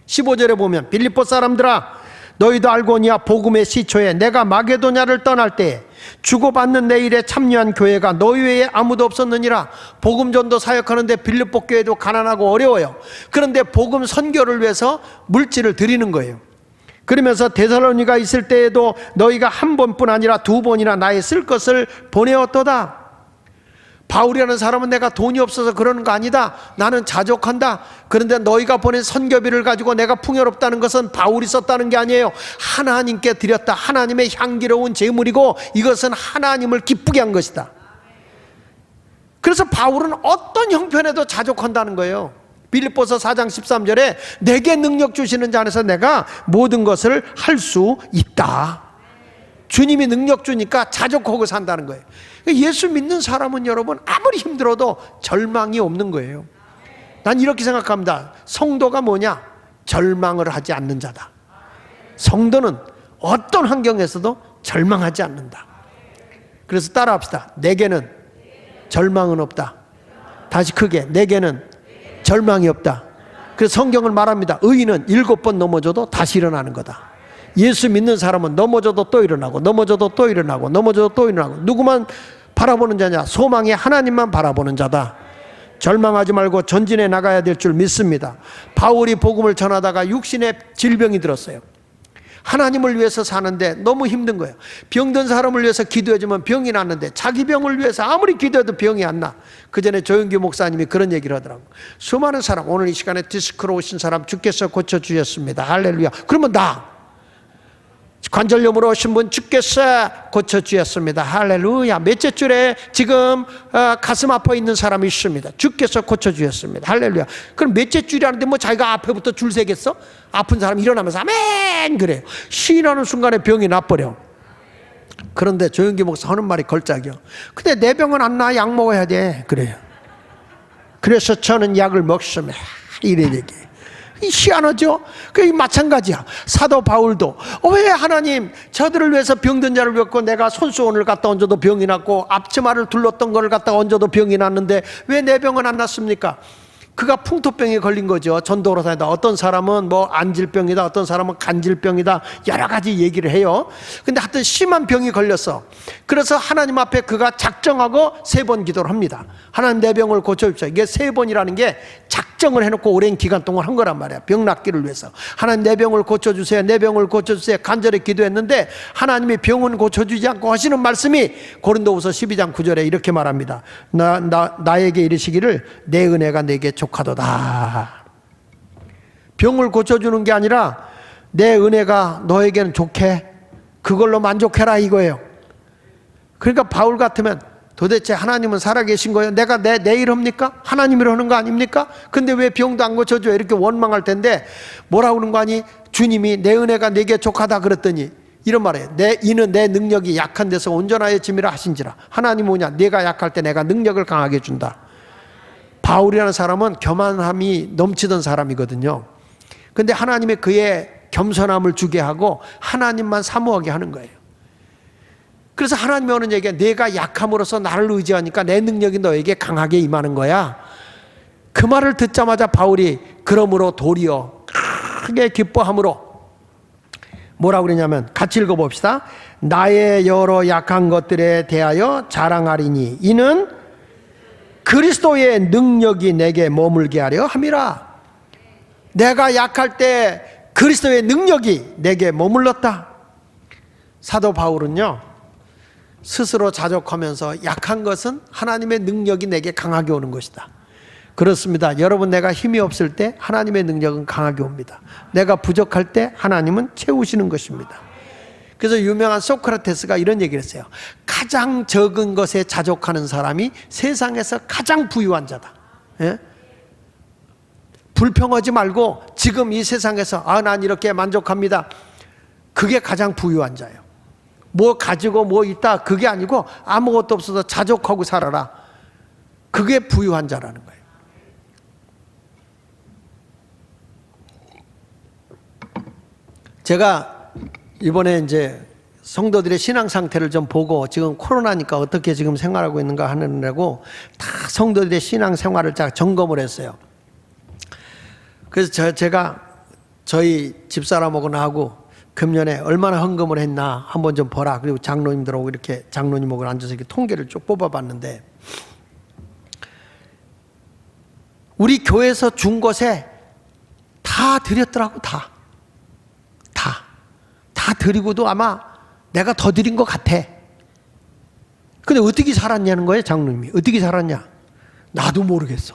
15절에 보면 빌립보 사람들아 너희도 알거니와 복음의 시초에 내가 마게도냐를 떠날 때 주고받는 내 일에 참여한 교회가 너희 외에 아무도 없었느니라. 복음 전도 사역하는데 빌립보 교회도 가난하고 어려워요. 그런데 복음 선교를 위해서 물질을 드리는 거예요. 그러면서 데살로니가 있을 때에도 너희가 한 번뿐 아니라 두 번이나 나의 쓸 것을 보내었도다. 바울이라는 사람은 내가 돈이 없어서 그러는 거 아니다. 나는 자족한다. 그런데 너희가 보낸 선교비를 가지고 내가 풍요롭다는 것은 바울이 썼다는 게 아니에요. 하나님께 드렸다. 하나님의 향기로운 제물이고 이것은 하나님을 기쁘게 한 것이다. 그래서 바울은 어떤 형편에도 자족한다는 거예요. 빌립보서 4장 13절에 내게 능력 주시는 자 안에서 내가 모든 것을 할 수 있다. 주님이 능력 주니까 자족하고 산다는 거예요. 예수 믿는 사람은 여러분 아무리 힘들어도 절망이 없는 거예요. 난 이렇게 생각합니다. 성도가 뭐냐? 절망을 하지 않는 자다. 성도는 어떤 환경에서도 절망하지 않는다. 그래서 따라합시다. 내게는 절망은 없다. 다시 크게, 내게는 절망이 없다. 그래서 성경은 말합니다. 의인은 7번 넘어져도 다시 일어나는 거다. 예수 믿는 사람은 넘어져도 또 일어나고, 넘어져도 또 일어나고, 넘어져도 또 일어나고. 누구만 바라보는 자냐? 소망의 하나님만 바라보는 자다. 절망하지 말고 전진해 나가야 될 줄 믿습니다. 바울이 복음을 전하다가 육신의 질병이 들었어요. 하나님을 위해서 사는데 너무 힘든 거예요. 병든 사람을 위해서 기도해주면 병이 났는데 자기 병을 위해서 아무리 기도해도 병이 안 나. 그 전에 조영규 목사님이 그런 얘기를 하더라고요. 수많은 사람, 오늘 이 시간에 디스크로 오신 사람 주께서 고쳐주셨습니다. 할렐루야. 그러면 관절염으로 오신 분 주께서 고쳐주셨습니다. 할렐루야. 몇째 줄에 지금 가슴 아파 있는 사람이 있습니다. 주께서 고쳐주셨습니다. 할렐루야. 그럼 몇째 줄이 하는데 뭐 자기가 앞에부터 줄 세겠어? 아픈 사람 일어나면서 아멘 그래요. 시인하는 순간에 병이 나버려. 그런데 조영기 목사 하는 말이 걸작이요. 근데 내 병은 안 나. 약 먹어야 돼. 그래요. 그래서 저는 약을 먹습니다. 이래 얘기해요. 희한하죠? 그게 마찬가지야. 사도 바울도 왜 하나님 저들을 위해서 병든 자를 위했고 내가 손수건을 갖다 얹어도 병이 났고 앞치마를 둘렀던 걸 갖다가 얹어도 병이 났는데 왜 내 병은 안 났습니까? 그가 풍토병에 걸린 거죠. 전도로 다니다. 어떤 사람은 뭐 안질병이다, 어떤 사람은 간질병이다, 여러 가지 얘기를 해요. 근데 하여튼 심한 병이 걸렸어. 그래서 하나님 앞에 그가 작정하고 3번 기도를 합니다. 하나님 내 병을 고쳐주십시오. 이게 3번이라는 게 작정을 해놓고 오랜 기간 동안 한 거란 말이야. 병 낫기를 위해서. 하나님 내 병을 고쳐주세요. 내 병을 고쳐주세요. 간절히 기도했는데 하나님이 병은 고쳐주지 않고 하시는 말씀이 고린도후서 12장 9절에 이렇게 말합니다. 나에게 이르시기를 내 은혜가 내게 족하도다. 병을 고쳐주는 게 아니라 내 은혜가 너에게는 좋게, 그걸로 만족해라 이거예요. 그러니까 바울 같으면 도대체 하나님은 살아계신 거예요? 내가 내 일 합니까? 하나님이라 하는 거 아닙니까? 근데 왜 병도 안 고쳐줘? 이렇게 원망할 텐데 뭐라고 그러는 거 아니? 주님이 내 은혜가 내게 족하다 그랬더니 이런 말이에요. 이는 내 능력이 약한 데서 온전하여 짐이라 하신지라. 하나님 뭐냐? 내가 약할 때 내가 능력을 강하게 준다. 바울이라는 사람은 교만함이 넘치던 사람이거든요. 근데 하나님이 그의 겸손함을 주게 하고 하나님만 사모하게 하는 거예요. 그래서 하나님이 하는 얘기가 내가 약함으로써 나를 의지하니까 내 능력이 너에게 강하게 임하는 거야. 그 말을 듣자마자 바울이 그러므로 도리어 크게 기뻐함으로 뭐라고 그러냐면 같이 읽어봅시다. 나의 여러 약한 것들에 대하여 자랑하리니 이는 그리스도의 능력이 내게 머물게 하려 함이라. 내가 약할 때 그리스도의 능력이 내게 머물렀다. 사도 바울은요 스스로 자족하면서 약한 것은 하나님의 능력이 내게 강하게 오는 것이다. 그렇습니다. 여러분, 내가 힘이 없을 때 하나님의 능력은 강하게 옵니다. 내가 부족할 때 하나님은 채우시는 것입니다. 그래서 유명한 소크라테스가 이런 얘기를 했어요. 가장 적은 것에 자족하는 사람이 세상에서 가장 부유한 자다. 예? 불평하지 말고 지금 이 세상에서 난 이렇게 만족합니다. 그게 가장 부유한 자예요. 뭐 가지고 뭐 있다 그게 아니고 아무것도 없어서 자족하고 살아라. 그게 부유한 자라는 거예요. 제가 이번에 이제 성도들의 신앙 상태를 좀 보고 지금 코로나니까 어떻게 지금 생활하고 있는가 하느라고 다 성도들의 신앙 생활을 다 점검을 했어요. 그래서 제가 저희 집사람하고 나하고 금년에 얼마나 헌금을 했나 한번 좀 보라. 그리고 장로님들하고 이렇게 장로님하고 앉아서 이렇게 통계를 쭉 뽑아봤는데 우리 교회에서 준 것에 다 드렸더라고. 다 드리고도 아마 내가 더 드린 것 같아. 근데 어떻게 살았냐는 거예요. 장로님이 어떻게 살았냐 나도 모르겠어.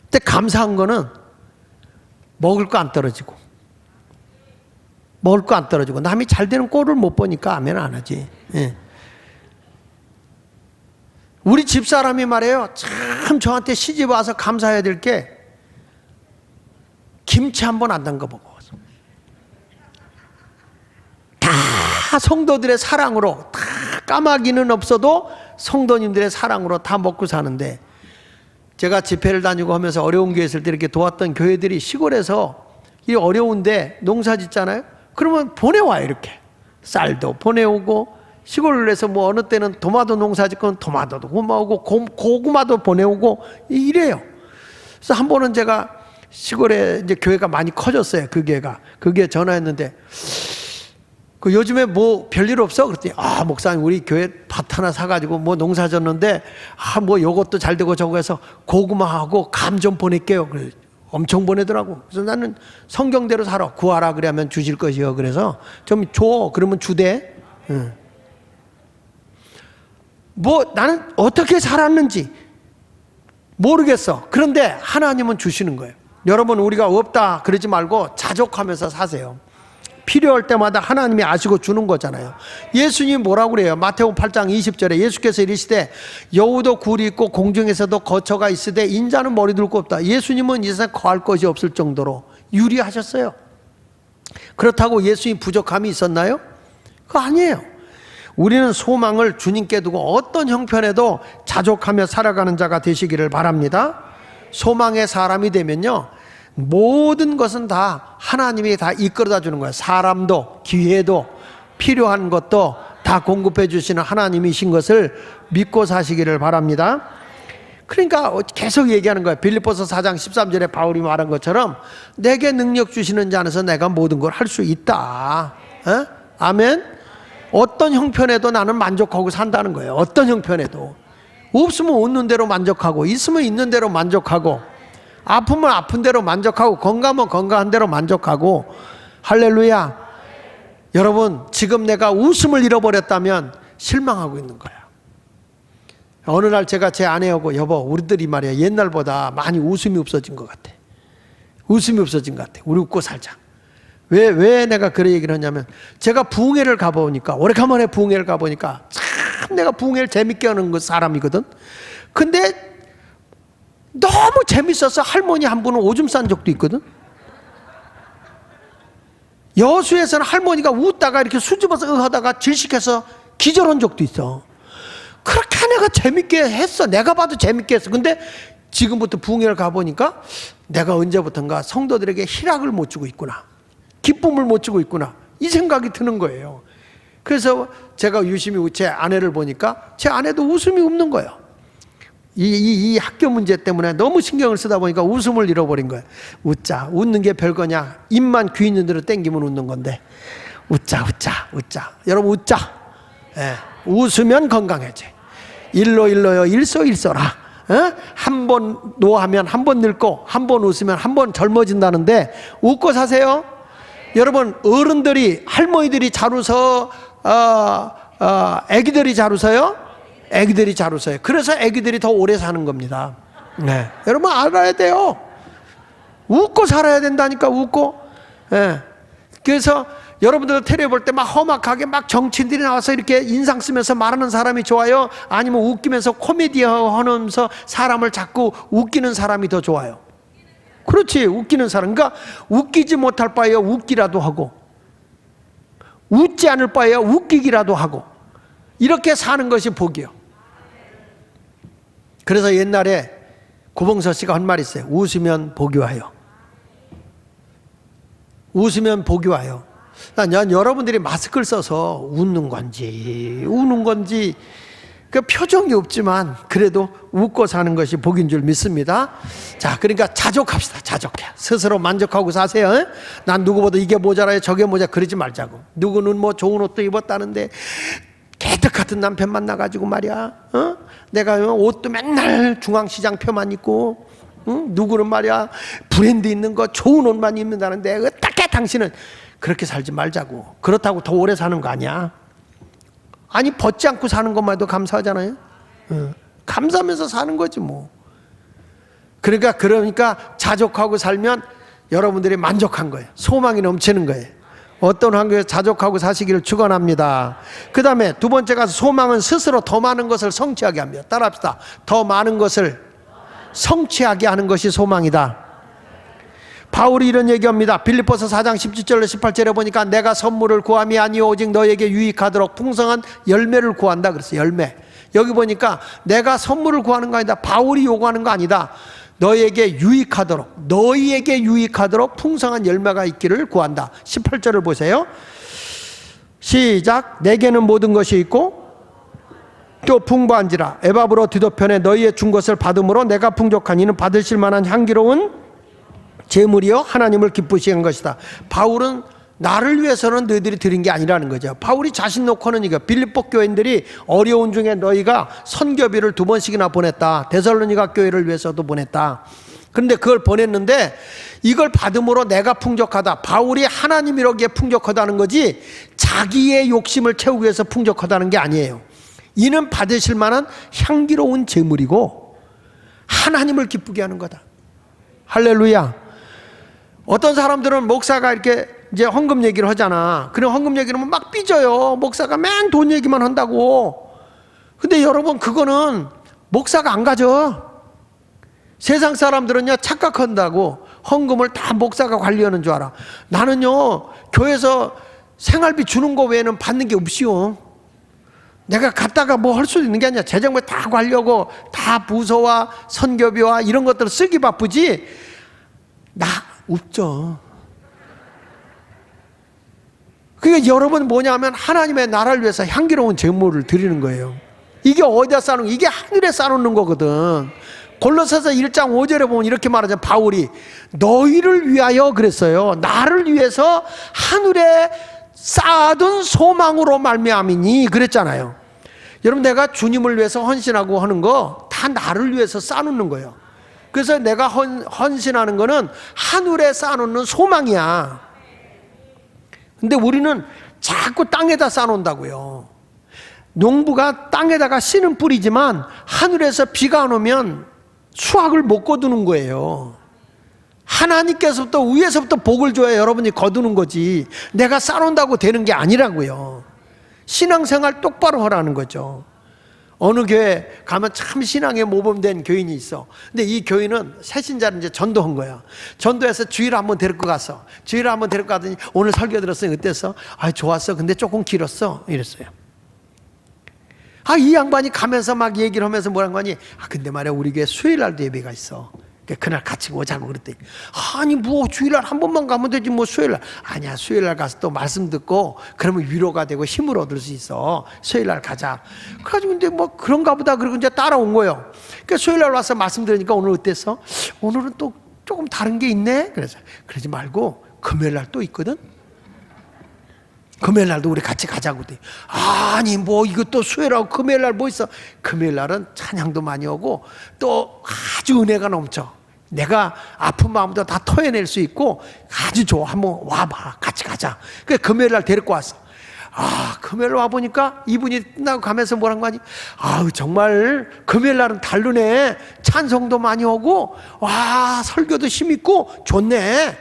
근데 감사한 거는 먹을 거 안 떨어지고 남이 잘 되는 꼴을 못 보니까 아멘 안 하지. 예. 우리 집사람이 말해요. 참 저한테 시집 와서 감사해야 될 게 김치 한 번 안 담궈보고 다 성도들의 사랑으로, 다 까마귀는 없어도 성도님들의 사랑으로 다 먹고 사는데, 제가 집회를 다니고 하면서 어려운 교회 있을 때 이렇게 도왔던 교회들이 시골에서 이 어려운데 농사 짓잖아요. 그러면 보내와요. 이렇게 쌀도 보내오고, 시골에서 뭐 어느 때는 토마토 농사 짓고는 토마토도 고마우고 고구마도 보내오고 이래요. 그래서 한 번은 제가 시골에 이제 교회가 많이 커졌어요. 그게 전화했는데, 그 요즘에 뭐 별일 없어? 그랬더니, 목사님 우리 교회 밭 하나 사가지고 뭐 농사 졌는데, 뭐 요것도 잘 되고 저거 해서 고구마하고 감 좀 보낼게요. 그래 엄청 보내더라고. 그래서 나는 성경대로 살아. 구하라 그러면 주실 것이요. 그래서 좀 줘. 그러면 주대. 뭐 나는 어떻게 살았는지 모르겠어. 그런데 하나님은 주시는 거예요. 여러분, 우리가 없다 그러지 말고 자족하면서 사세요. 필요할 때마다 하나님이 아시고 주는 거잖아요. 예수님이 뭐라고 그래요? 마태복음 8장 20절에 예수께서 이르시되 여우도 굴이 있고 공중에서도 거처가 있으되 인자는 머리 둘 것 없다. 예수님은 이 세상에 거할 것이 없을 정도로 유리하셨어요. 그렇다고 예수님 부족함이 있었나요? 그거 아니에요. 우리는 소망을 주님께 두고 어떤 형편에도 자족하며 살아가는 자가 되시기를 바랍니다. 소망의 사람이 되면요, 모든 것은 다 하나님이 다 이끌어다 주는 거예요. 사람도 기회도 필요한 것도 다 공급해 주시는 하나님이신 것을 믿고 사시기를 바랍니다. 그러니까 계속 얘기하는 거예요. 빌립보서 4장 13절에 바울이 말한 것처럼 내게 능력 주시는 자 안에서 내가 모든 걸 할 수 있다. 아멘. 어떤 형편에도 나는 만족하고 산다는 거예요. 어떤 형편에도. 없으면 없는 대로 만족하고, 있으면 있는 대로 만족하고, 아프면 아픈 대로 만족하고, 건강하면 건강한 대로 만족하고. 할렐루야. 여러분, 지금 내가 웃음을 잃어버렸다면 실망하고 있는 거야. 어느 날 제가 제 아내하고, 여보, 우리들이 말이야 옛날보다 많이 웃음이 없어진 것 같아. 웃음이 없어진 것 같아. 우리 웃고 살자. 왜 내가 그런 얘기를 하냐면, 제가 부흥회를 가보니까, 오래간만에 부흥회를 가보니까 참 내가 부흥회를 재밌게 하는 사람이거든. 근데 너무 재밌어서 할머니 한 분은 오줌 싼 적도 있거든. 여수에서는 할머니가 웃다가 이렇게 수줍어서 하다가 질식해서 기절한 적도 있어. 그렇게 내가 재밌게 했어. 내가 봐도 재밌게 했어. 근데 지금부터 부흥회를 가보니까 내가 언제부턴가 성도들에게 희락을 못 주고 있구나, 기쁨을 못 주고 있구나, 이 생각이 드는 거예요. 그래서 제가 유심히 제 아내를 보니까 제 아내도 웃음이 없는 거예요. 이 학교 문제 때문에 너무 신경을 쓰다 보니까 웃음을 잃어버린 거예요. 웃자. 웃는 게 별거냐. 입만 귀 있는 대로 땡기면 웃는 건데. 웃자. 여러분 웃자. 예. 웃으면 건강해져. 일로요 일소일소라. 한 번 노하면 한 번 늙고, 한 번 웃으면 한 번 젊어진다는데 웃고 사세요. 여러분, 어른들이, 할머니들이 잘 웃어, 애기들이 잘 웃어요? 애기들이 잘 웃어요. 그래서 애기들이 더 오래 사는 겁니다. 네. 여러분 알아야 돼요. 웃고 살아야 된다니까. 웃고. 네. 그래서 여러분들 텔레비 볼 때 막 험악하게 막 정치인들이 나와서 이렇게 인상 쓰면서 말하는 사람이 좋아요? 아니면 웃기면서 코미디 하면서 사람을 자꾸 웃기는 사람이 더 좋아요? 그렇지, 웃기는 사람. 그러니까 웃기지 못할 바에야 웃기라도 하고, 웃지 않을 바에야 웃기기라도 하고, 이렇게 사는 것이 복이요. 그래서 옛날에 고봉서 씨가 한 말이 있어요. 웃으면 복이 와요. 웃으면 복이 와요. 난 여러분들이 마스크를 써서 웃는 건지 우는 건지 그 표정이 없지만 그래도 웃고 사는 것이 복인 줄 믿습니다. 자, 그러니까 자족합시다. 자족해. 스스로 만족하고 사세요. 난 누구보다 이게 모자라요, 저게 모자, 그러지 말자고. 누구는 뭐 좋은 옷도 입었다는데 개떡 같은 남편 만나가지고 말이야, 내가 옷도 맨날 중앙시장 표만 입고, 누구는 말이야 브랜드 있는 거 좋은 옷만 입는다는데 어떻게 당신은 그렇게 살지 말자고. 그렇다고 더 오래 사는 거 아니야. 아니, 벗지 않고 사는 것만 해도 감사하잖아요. 감사하면서 사는 거지 뭐. 그러니까 자족하고 살면 여러분들이 만족한 거예요. 소망이 넘치는 거예요. 어떤 환경에서 자족하고 사시기를 축원합니다. 그 다음에 두 번째가, 소망은 스스로 더 많은 것을 성취하게 합니다. 따라합시다. 더 많은 것을 성취하게 하는 것이 소망이다. 바울이 이런 얘기합니다. 빌립보서 4장 17절로 18절에 보니까 내가 선물을 구함이 아니오 오직 너에게 유익하도록 풍성한 열매를 구한다 그랬어요. 열매. 여기 보니까 내가 선물을 구하는 거 아니다. 바울이 요구하는 거 아니다. 너에게 유익하도록, 너희에게 유익하도록 풍성한 열매가 있기를 구한다. 18절을 보세요. 시작. 내게는 모든 것이 있고 또 풍부한지라 에바브로 디도편에 너희의 준 것을 받음으로 내가 풍족한 이는 받으실 만한 향기로운 제물이요 하나님을 기쁘시게 한 것이다. 바울은 나를 위해서는 너희들이 드린 게 아니라는 거죠. 바울이 자신 놓고는 이거 빌립보 교인들이 어려운 중에 너희가 선교비를 2번씩이나 보냈다. 데살로니가 교회를 위해서도 보냈다. 그런데 그걸 보냈는데 이걸 받음으로 내가 풍족하다. 바울이 하나님 이러기에 풍족하다는 거지 자기의 욕심을 채우기 위해서 풍족하다는 게 아니에요. 이는 받으실 만한 향기로운 제물이고 하나님을 기쁘게 하는 거다. 할렐루야. 어떤 사람들은 목사가 이렇게 이제 헌금 얘기를 하잖아. 그럼 헌금 얘기를 하면 막 삐져요. 목사가 맨 돈 얘기만 한다고. 근데 여러분 그거는 목사가 안 가져. 세상 사람들은요 착각한다고 헌금을 다 목사가 관리하는 줄 알아. 나는요 교회에서 생활비 주는 거 외에는 받는 게 없이요. 내가 갔다가 뭐 할 수도 있는 게 아니야. 재정비 다 관리하고 다 부서와 선교비와 이런 것들을 쓰기 바쁘지 나 없죠. 그러니까 여러분 뭐냐면 하나님의 나라를 위해서 향기로운 제물을 드리는 거예요. 이게 어디다 쌓는 거야? 이게 하늘에 쌓는 거거든. 골로새서 1장 5절에 보면 이렇게 말하죠. 바울이 너희를 위하여 그랬어요. 나를 위해서 하늘에 쌓아둔 소망으로 말미암이니 그랬잖아요. 여러분 내가 주님을 위해서 헌신하고 하는 거 다 나를 위해서 쌓아놓는 거예요. 그래서 내가 헌신하는 거는 하늘에 쌓아놓는 소망이야. 근데 우리는 자꾸 땅에다 쌓아놓는다고요. 농부가 땅에다가 씨는 뿌리지만 하늘에서 비가 안 오면 수확을 못 거두는 거예요. 하나님께서부터 위에서부터 복을 줘야 여러분이 거두는 거지 내가 쌓아놓는다고 되는 게 아니라고요. 신앙생활 똑바로 하라는 거죠. 어느 교회 가면 참 신앙에 모범된 교인이 있어. 근데 이 교인은 새신자를 이제 전도한 거야. 전도해서 주일 한번 데리고 갔어. 주일 한번 데리고 가더니 오늘 설교 들었어요. 어땠어? 아 좋았어. 근데 조금 길었어. 이랬어요. 아 이 양반이 가면서 막 얘기를 하면서 뭐란 거니? 아 근데 말이야 우리 교회 수요일 날도 예배가 있어. 그날 같이 오자고 그랬더니 아니 뭐 주일날 한 번만 가면 되지 뭐 수요일날 아니야 수요일날 가서 또 말씀 듣고 그러면 위로가 되고 힘을 얻을 수 있어 수요일날 가자 그래가지고 근데 뭐 그런가 보다 그러고 이제 따라온 거예요. 그러니까 수요일날 와서 말씀 들으니까 오늘 어땠어? 오늘은 또 조금 다른 게 있네. 그래서 그러지 말고 금요일날 또 있거든. 금요일날도 우리 같이 가자고. 아니 뭐 이것도 수요일하고 금요일날 뭐 있어. 금요일날은 찬양도 많이 오고 또 아주 은혜가 넘쳐. 내가 아픈 마음도 다 토해낼 수 있고 아주 좋아. 한번 와봐. 같이 가자. 그래서 금요일날 데리고 왔어. 아 금요일 와보니까 이분이 끝나고 가면서 뭐란 거 아니? 아우 정말 금요일날은 다르네. 찬송도 많이 오고 와 설교도 힘있고 좋네.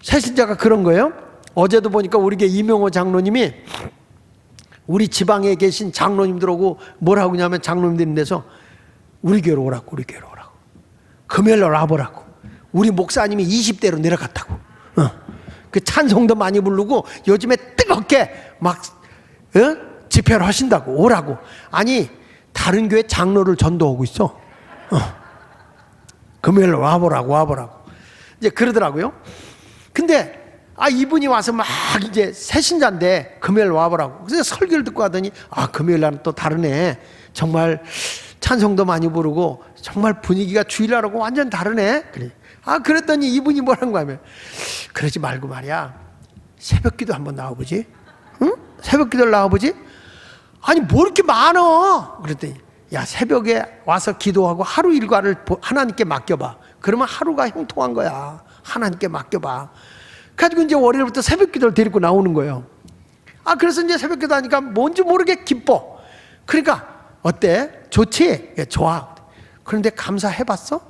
새신자가 그런 거예요. 어제도 보니까 우리 교회 이명호 장로님이 우리 지방에 계신 장로님들하고 뭐라고 하냐면 장로님들이 내서 우리 교회로 오라고 우리 교회로 오라고 금요일날 와보라고. 우리 목사님이 20대로 내려갔다고. 그 찬송도 많이 부르고 요즘에 뜨겁게 막 집회를 하신다고 오라고. 아니 다른 교회 장로를 전도하고 있어. 금요일날 와보라고 이제 그러더라고요. 근데 아 이분이 와서 막 이제 새신자인데 금요일 와보라고. 그래서 설교를 듣고 하더니 아 금요일 날은 또 다르네. 정말 찬송도 많이 부르고 정말 분위기가 주일날하고 완전 다르네. 그래. 아 그랬더니 이분이 뭐라고 하면 그러지 말고 말이야 새벽기도 한번 나와보지. 응? 새벽기도를 나와보지. 아니 뭐 이렇게 많어. 그랬더니 야 새벽에 와서 기도하고 하루 일과를 하나님께 맡겨봐. 그러면 하루가 형통한 거야. 하나님께 맡겨봐. 가지고 이제 월요일부터 새벽 기도를 데리고 나오는 거예요. 아, 그래서 이제 새벽 기도 하니까 뭔지 모르게 기뻐. 그러니까, 어때? 좋지? 예, 좋아. 그런데 감사해 봤어?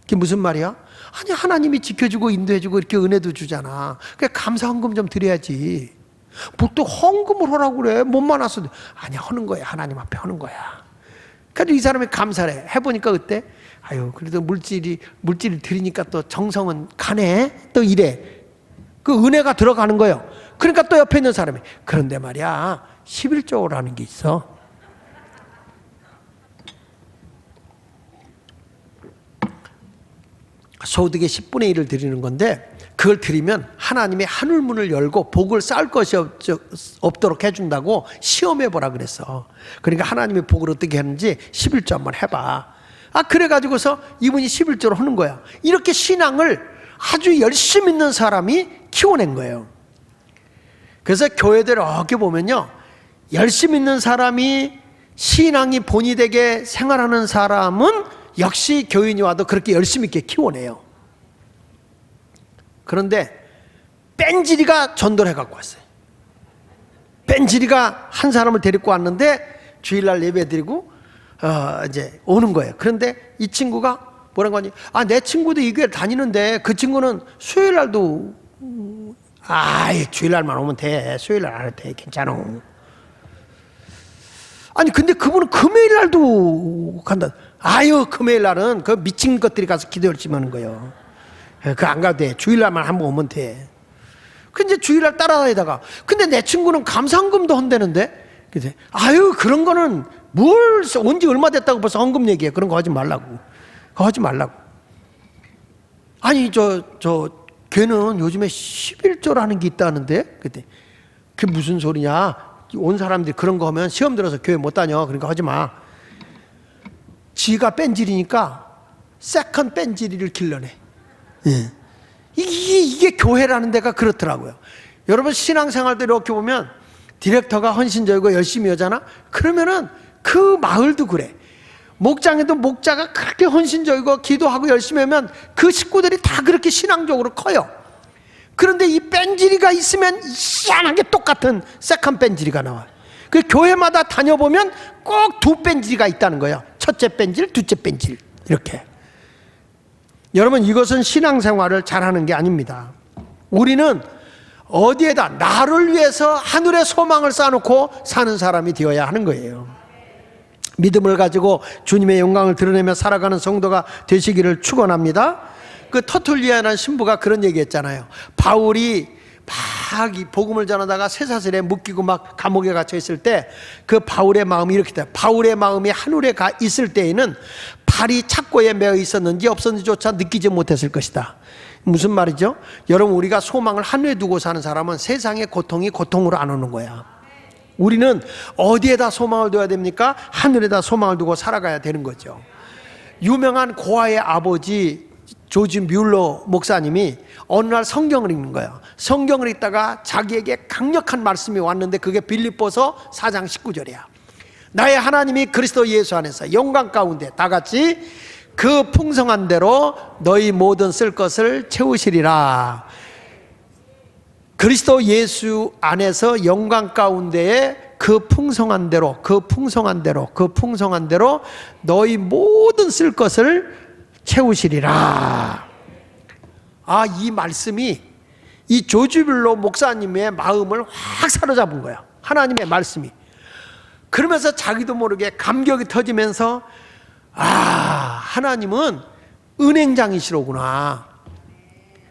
그게 무슨 말이야? 아니, 하나님이 지켜주고 인도해주고 이렇게 은혜도 주잖아. 그러니까 감사 헌금 좀 드려야지. 뭐 또 헌금을 하라고 그래. 못 많았어. 아니, 하는 거야. 하나님 앞에 하는 거야. 그래서 이 사람이 감사를 해보니까 그때 아유 그래도 물질을 들이니까 또 정성은 가네 또 이래. 그 은혜가 들어가는 거예요. 그러니까 또 옆에 있는 사람이 그런데 말이야 11조라는 게 있어. 소득의 10분의 1을 드리는 건데 그걸 드리면 하나님의 하늘문을 열고 복을 쌓을 것이 없도록 해준다고 시험해보라 그랬어. 그러니까 하나님의 복을 어떻게 하는지 11조 한번 해봐. 그래가지고서 이분이 11조를 하는 거야. 이렇게 신앙을 아주 열심히 있는 사람이 키워낸 거예요. 그래서 교회들 어떻게 보면요, 열심히 있는 사람이 신앙이 본이 되게 생활하는 사람은 역시 교인이 와도 그렇게 열심히 있게 키워내요. 그런데 뺀질이가 전도를 해갖고 왔어요. 뺀질이가 한 사람을 데리고 왔는데 주일날 예배 드리고 이제 오는 거예요. 그런데 이 친구가 뭐라고 하니? 내 친구도 이 교회 다니는데 그 친구는 수요일날도 주일날만 오면 돼. 수요일날 안 해도 돼. 괜찮아. 아니 근데 그분은 금요일날도 간다. 금요일날은 그 미친 것들이 가서 기도 열심히 하는 거예요. 그거 안 가도 돼. 주일날만 한번 오면 돼. 근데 주일날 따라다니다가 근데 내 친구는 감사헌금도 한다는데 그래서 그런 거는 뭘 온지 얼마 됐다고 벌써 헌금 얘기해. 그런 거 하지 말라고. 그거 하지 말라고. 아니 걔는 요즘에 11조라는 게 있다는데 그때 그게 무슨 소리냐. 온 사람들이 그런 거 하면 시험 들어서 교회 못 다녀. 그러니까 하지 마. 지가 뺀질이니까 세컨 뺀질이를 길러내. 이게 교회라는 데가 그렇더라고요. 여러분 신앙생활 때 이렇게 보면 디렉터가 헌신적이고 열심히 하잖아. 그러면은 그 마을도 그래. 목장에도 목자가 그렇게 헌신적이고 기도하고 열심히 하면 그 식구들이 다 그렇게 신앙적으로 커요. 그런데 이 뺀질이가 있으면 희한하게 똑같은 세컨 뺀질이가 나와요. 그 교회마다 다녀보면 꼭 두 뺀질이가 있다는 거예요. 첫째 뺀질, 둘째 뺀질 이렇게. 여러분 이것은 신앙생활을 잘하는 게 아닙니다. 우리는 어디에다 나를 위해서 하늘의 소망을 쌓아놓고 사는 사람이 되어야 하는 거예요. 믿음을 가지고 주님의 영광을 드러내며 살아가는 성도가 되시기를 축원합니다. 그 터툴리아라는 신부가 그런 얘기했잖아요. 바울이 막 이 복음을 전하다가 쇠사슬에 묶이고 막 감옥에 갇혀 있을 때 그 바울의 마음이 이렇게 돼요. 바울의 마음이 하늘에 가 있을 때에는 발이 착고에 매어 있었는지 없었는지조차 느끼지 못했을 것이다. 무슨 말이죠? 여러분 우리가 소망을 하늘에 두고 사는 사람은 세상의 고통이 고통으로 안 오는 거야. 우리는 어디에다 소망을 둬야 됩니까? 하늘에다 소망을 두고 살아가야 되는 거죠. 유명한 고아의 아버지 조지 뮬러 목사님이 어느 날 성경을 읽는 거예요. 성경을 읽다가 자기에게 강력한 말씀이 왔는데 그게 빌립보서 4장 19절이야. 나의 하나님이 그리스도 예수 안에서 영광 가운데 다 같이 그 풍성한 대로 너희 모든 쓸 것을 채우시리라. 그리스도 예수 안에서 영광 가운데에 그 풍성한 대로 너희 모든 쓸 것을 채우시리라. 이 말씀이 이 조지 뮬러 목사님의 마음을 확 사로잡은 거야. 하나님의 말씀이. 그러면서 자기도 모르게 감격이 터지면서 하나님은 은행장이시로구나.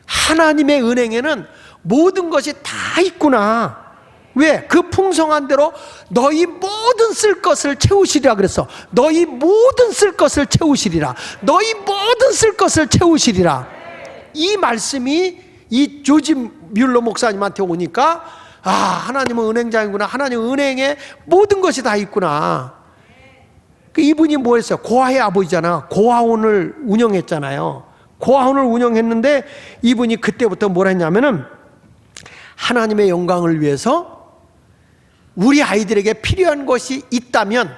하나님의 은행에는 모든 것이 다 있구나. 왜? 그 풍성한 대로 너희 모든 쓸 것을 채우시리라 그랬어. 너희 모든 쓸 것을 채우시리라. 너희 모든 쓸 것을 채우시리라. 이 말씀이 이 조지 뮬러 목사님한테 오니까 하나님은 은행장이구나. 하나님 은행에 모든 것이 다 있구나. 이분이 뭐 했어요? 고아의 아버지잖아. 고아원을 운영했잖아요. 고아원을 운영했는데 이분이 그때부터 뭐라 했냐면은 하나님의 영광을 위해서 우리 아이들에게 필요한 것이 있다면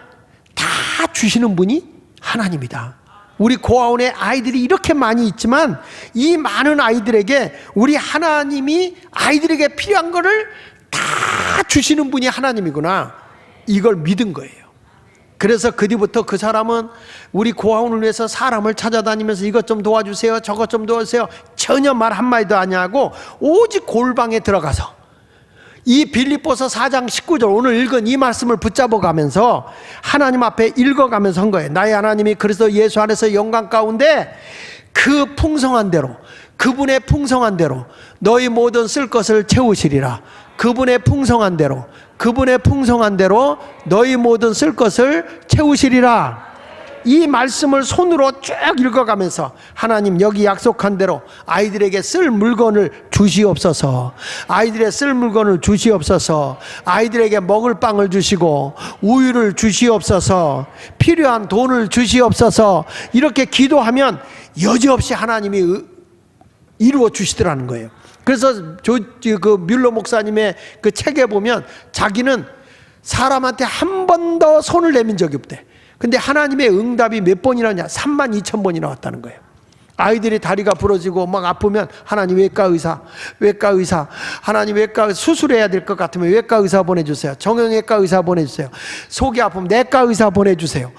다 주시는 분이 하나님이다. 우리 고아원에 아이들이 이렇게 많이 있지만 이 많은 아이들에게 우리 하나님이 아이들에게 필요한 것을 다 주시는 분이 하나님이구나. 이걸 믿은 거예요. 그래서 그 뒤부터 그 사람은 우리 고아원을 위해서 사람을 찾아다니면서 이것 좀 도와주세요, 저것 좀 도와주세요, 전혀 말 한마디도 안 하고 오직 골방에 들어가서 이 빌립보서 4장 19절 오늘 읽은 이 말씀을 붙잡아 가면서 하나님 앞에 읽어가면서 한 거예요. 나의 하나님이 그리스도 예수 안에서 영광 가운데 그 풍성한 대로, 그분의 풍성한 대로 너희 모든 쓸 것을 채우시리라. 그분의 풍성한 대로, 그분의 풍성한 대로 너희 모든 쓸 것을 채우시리라. 이 말씀을 손으로 쭉 읽어가면서 하나님 여기 약속한 대로 아이들에게 쓸 물건을 주시옵소서. 아이들의 쓸 물건을 주시옵소서. 아이들에게 먹을 빵을 주시고 우유를 주시옵소서. 필요한 돈을 주시옵소서. 이렇게 기도하면 여지없이 하나님이 이루어 주시더라는 거예요. 그래서 그 뮬러 목사님의 그 책에 보면 자기는 사람한테 한 번도 손을 내민 적이 없대. 근데 하나님의 응답이 몇 번이나 왔냐? 32,000번이나 왔다는 거예요. 아이들이 다리가 부러지고 막 아프면 하나님 외과 의사, 하나님 외과 수술해야 될 것 같으면 외과 의사 보내주세요. 정형외과 의사 보내주세요. 속이 아프면 내과 의사 보내주세요.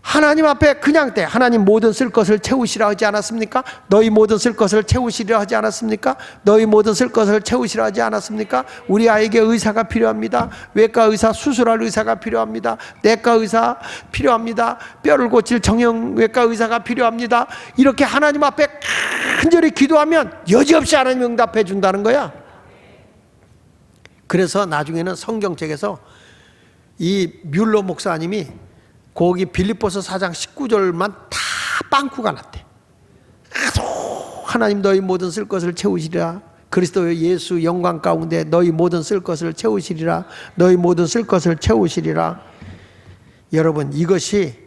하나님 앞에 그냥 하나님 모든 쓸 것을 채우시라 하지 않았습니까? 너희 모든 쓸 것을 채우시라 하지 않았습니까? 너희 모든 쓸 것을 채우시라 하지 않았습니까? 우리 아이에게 의사가 필요합니다. 외과 의사, 수술할 의사가 필요합니다. 내과 의사 필요합니다. 뼈를 고칠 정형외과 의사가 필요합니다. 이렇게 하나님 앞에 간절히 기도하면 여지없이 하나님 응답해 준다는 거야. 그래서 나중에는 성경책에서 이 뮬러 목사님이 거기 빌립보서 4장 19절만 다 빵꾸가 났대. 하나님 너희 모든 쓸 것을 채우시리라. 그리스도 예수 영광 가운데 너희 모든 쓸 것을 채우시리라. 너희 모든 쓸 것을 채우시리라. 여러분, 이것이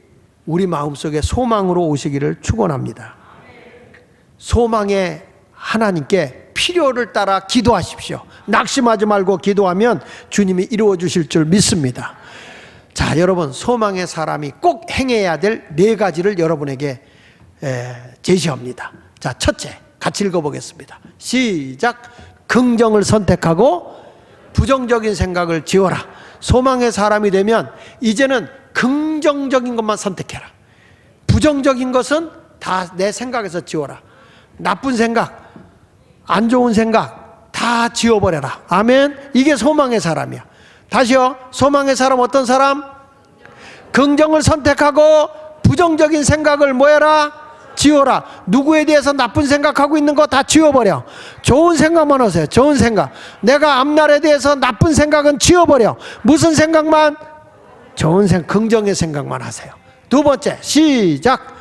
우리 마음속에 소망으로 오시기를 축원합니다. 소망의 하나님께 필요를 따라 기도하십시오. 낙심하지 말고 기도하면 주님이 이루어 주실 줄 믿습니다. 자, 여러분, 소망의 사람이 꼭 행해야 될 4가지를 여러분에게 제시합니다. 자, 첫째, 같이 읽어보겠습니다. 시작. 긍정을 선택하고 부정적인 생각을 지워라. 소망의 사람이 되면 이제는 긍정적인 것만 선택해라. 부정적인 것은 다 내 생각에서 지워라. 나쁜 생각, 안 좋은 생각 다 지워버려라. 아멘. 이게 소망의 사람이야. 다시요. 소망의 사람 어떤 사람? 긍정을 선택하고 부정적인 생각을 뭐해라? 지워라. 누구에 대해서 나쁜 생각하고 있는 거 다 지워버려. 좋은 생각만 하세요. 좋은 생각. 내가 앞날에 대해서 나쁜 생각은 지워버려. 무슨 생각만? 좋은 생각, 긍정의 생각만 하세요. 두 번째, 시작.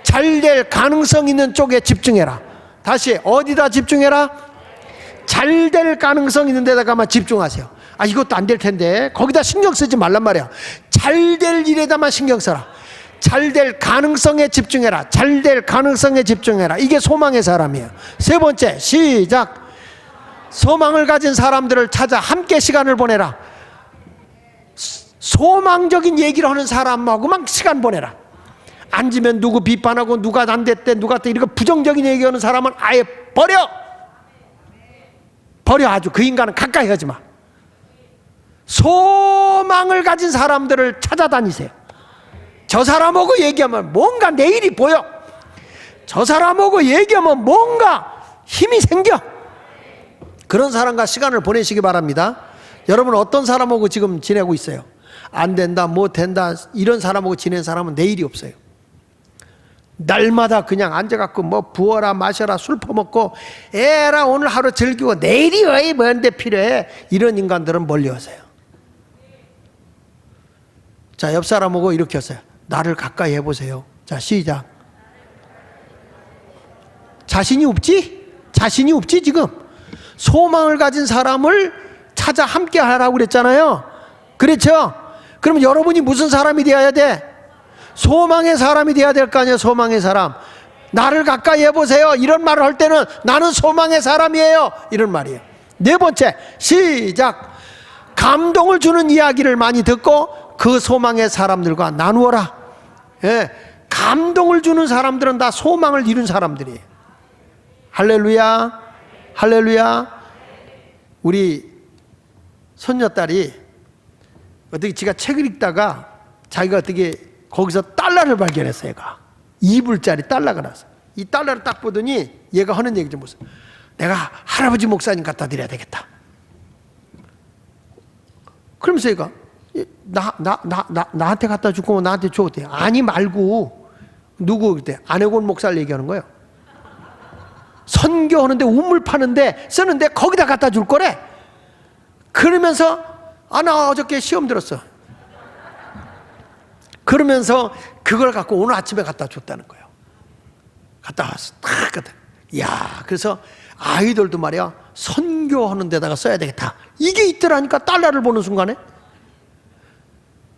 잘 될 가능성 있는 쪽에 집중해라. 다시 어디다 집중해라? 잘 될 가능성 있는 데다가만 집중하세요. 아, 이것도 안 될 텐데 거기다 신경 쓰지 말란 말이야. 잘 될 일에다만 신경 써라. 잘 될 가능성에 집중해라. 잘 될 가능성에 집중해라. 이게 소망의 사람이에요. 세 번째, 시작. 소망을 가진 사람들을 찾아 함께 시간을 보내라. 소망적인 얘기를 하는 사람하고만 시간 보내라. 앉으면 누구 비판하고 누가 안 됐대, 누가 또 이렇게 부정적인 얘기하는 사람은 아예 버려. 아주 그 인간은 가까이 하지 마. 소망을 가진 사람들을 찾아다니세요. 저 사람하고 얘기하면 뭔가 내일이 보여. 저 사람하고 얘기하면 뭔가 힘이 생겨. 그런 사람과 시간을 보내시기 바랍니다. 여러분, 어떤 사람하고 지금 지내고 있어요? 안 된다, 못 된다, 이런 사람하고 지낸 사람은 내일이 없어요. 날마다 그냥 앉아갖고 뭐 부어라 마셔라 술 퍼먹고 에라 오늘 하루 즐기고 내일이 왜 뭔데 필요해. 이런 인간들은 멀리 오세요. 자, 옆 사람하고 이렇게 하세요. 나를 가까이 해보세요. 자, 시작. 자신이 없지 지금. 소망을 가진 사람을 찾아 함께 하라고 그랬잖아요. 그렇죠? 그럼 여러분이 무슨 사람이 되어야 돼? 소망의 사람이 되어야 될 거 아니에요. 소망의 사람. 나를 가까이 해보세요. 이런 말을 할 때는 나는 소망의 사람이에요. 이런 말이에요. 네 번째, 시작. 감동을 주는 이야기를 많이 듣고 그 소망의 사람들과 나누어라. 예, 감동을 주는 사람들은 다 소망을 이룬 사람들이에요. 할렐루야, 할렐루야. 우리 손녀딸이 어떻게 지가 책을 읽다가 자기가 어떻게 거기서 달러를 발견했어요. 얘가 2불짜리 달러가 나왔어요. 이 달러를 딱 보더니 얘가 하는 얘기 좀 보세요. 내가 할아버지 목사님 갖다 드려야 되겠다. 그러면서 얘가 나한테 갖다 줄 거면 나한테 줘. 그때 아니 말고 누구 그때 안혜곤 목사를 얘기하는 거예요. 선교하는데 우물 파는데 쓰는데 거기다 갖다 줄 거래. 그러면서 나 어저께 시험 들었어. 그러면서 그걸 갖고 오늘 아침에 갖다 줬다는 거예요. 갖다 왔어. 딱 갖다. 야, 그래서 아이들도 말이야 선교하는 데다가 써야 되겠다. 이게 있더라니까 달러를 보는 순간에.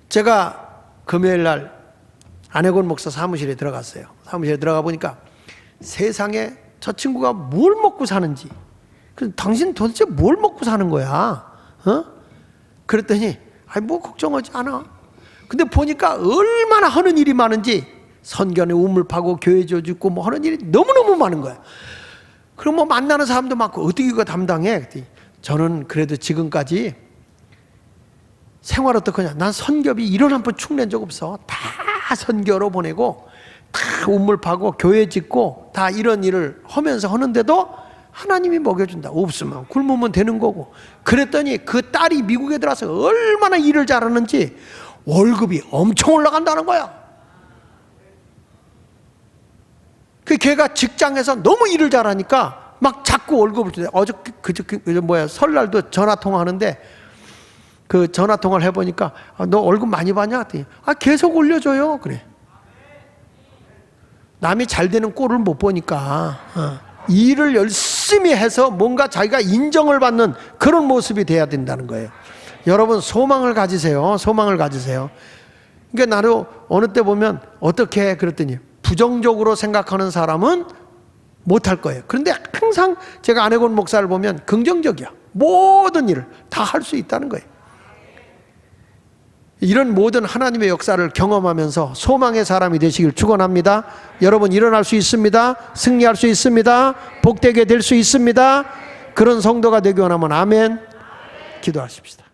제가 금요일 날 안혜곤 목사 사무실에 들어갔어요. 사무실에 들어가 보니까 세상에 저 친구가 뭘 먹고 사는지. 그래서 당신 도대체 뭘 먹고 사는 거야? 그랬더니 뭐 걱정하지 않아. 근데 보니까 얼마나 하는 일이 많은지 선견에 우물 파고 교회 줘주고 뭐 하는 일이 너무너무 많은 거야. 그럼 뭐 만나는 사람도 많고 어떻게 이거 담당해? 그랬더니 저는 그래도 지금까지 생활 어떡하냐. 난 선교비 1원 한 번 축낸 적 없어. 다 선교로 보내고 다 우물 파고 교회 짓고 다 이런 일을 하면서 하는데도 하나님이 먹여준다. 없으면 굶으면 되는 거고. 그랬더니 그 딸이 미국에 들어와서 얼마나 일을 잘하는지 월급이 엄청 올라간다는 거야. 그 걔가 직장에서 너무 일을 잘하니까 막 자꾸 월급을 주대. 어저께 설날도 전화 통화하는데 그 전화 통화를 해보니까 너 월급 많이 받냐? 그랬더니 계속 올려줘요. 그래. 남이 잘 되는 꼴을 못 보니까 일을 열심히 해서 뭔가 자기가 인정을 받는 그런 모습이 돼야 된다는 거예요. 여러분 소망을 가지세요. 소망을 가지세요. 그러니까 나도 어느 때 보면 어떻게 해? 그랬더니 부정적으로 생각하는 사람은 못할 거예요. 그런데 항상 제가 안혜곤 목사를 보면 긍정적이야. 모든 일을 다 할 수 있다는 거예요. 이런 모든 하나님의 역사를 경험하면서 소망의 사람이 되시길 축원합니다. 여러분 일어날 수 있습니다. 승리할 수 있습니다. 복되게 될 수 있습니다. 그런 성도가 되기 원하면 아멘. 기도하십시다.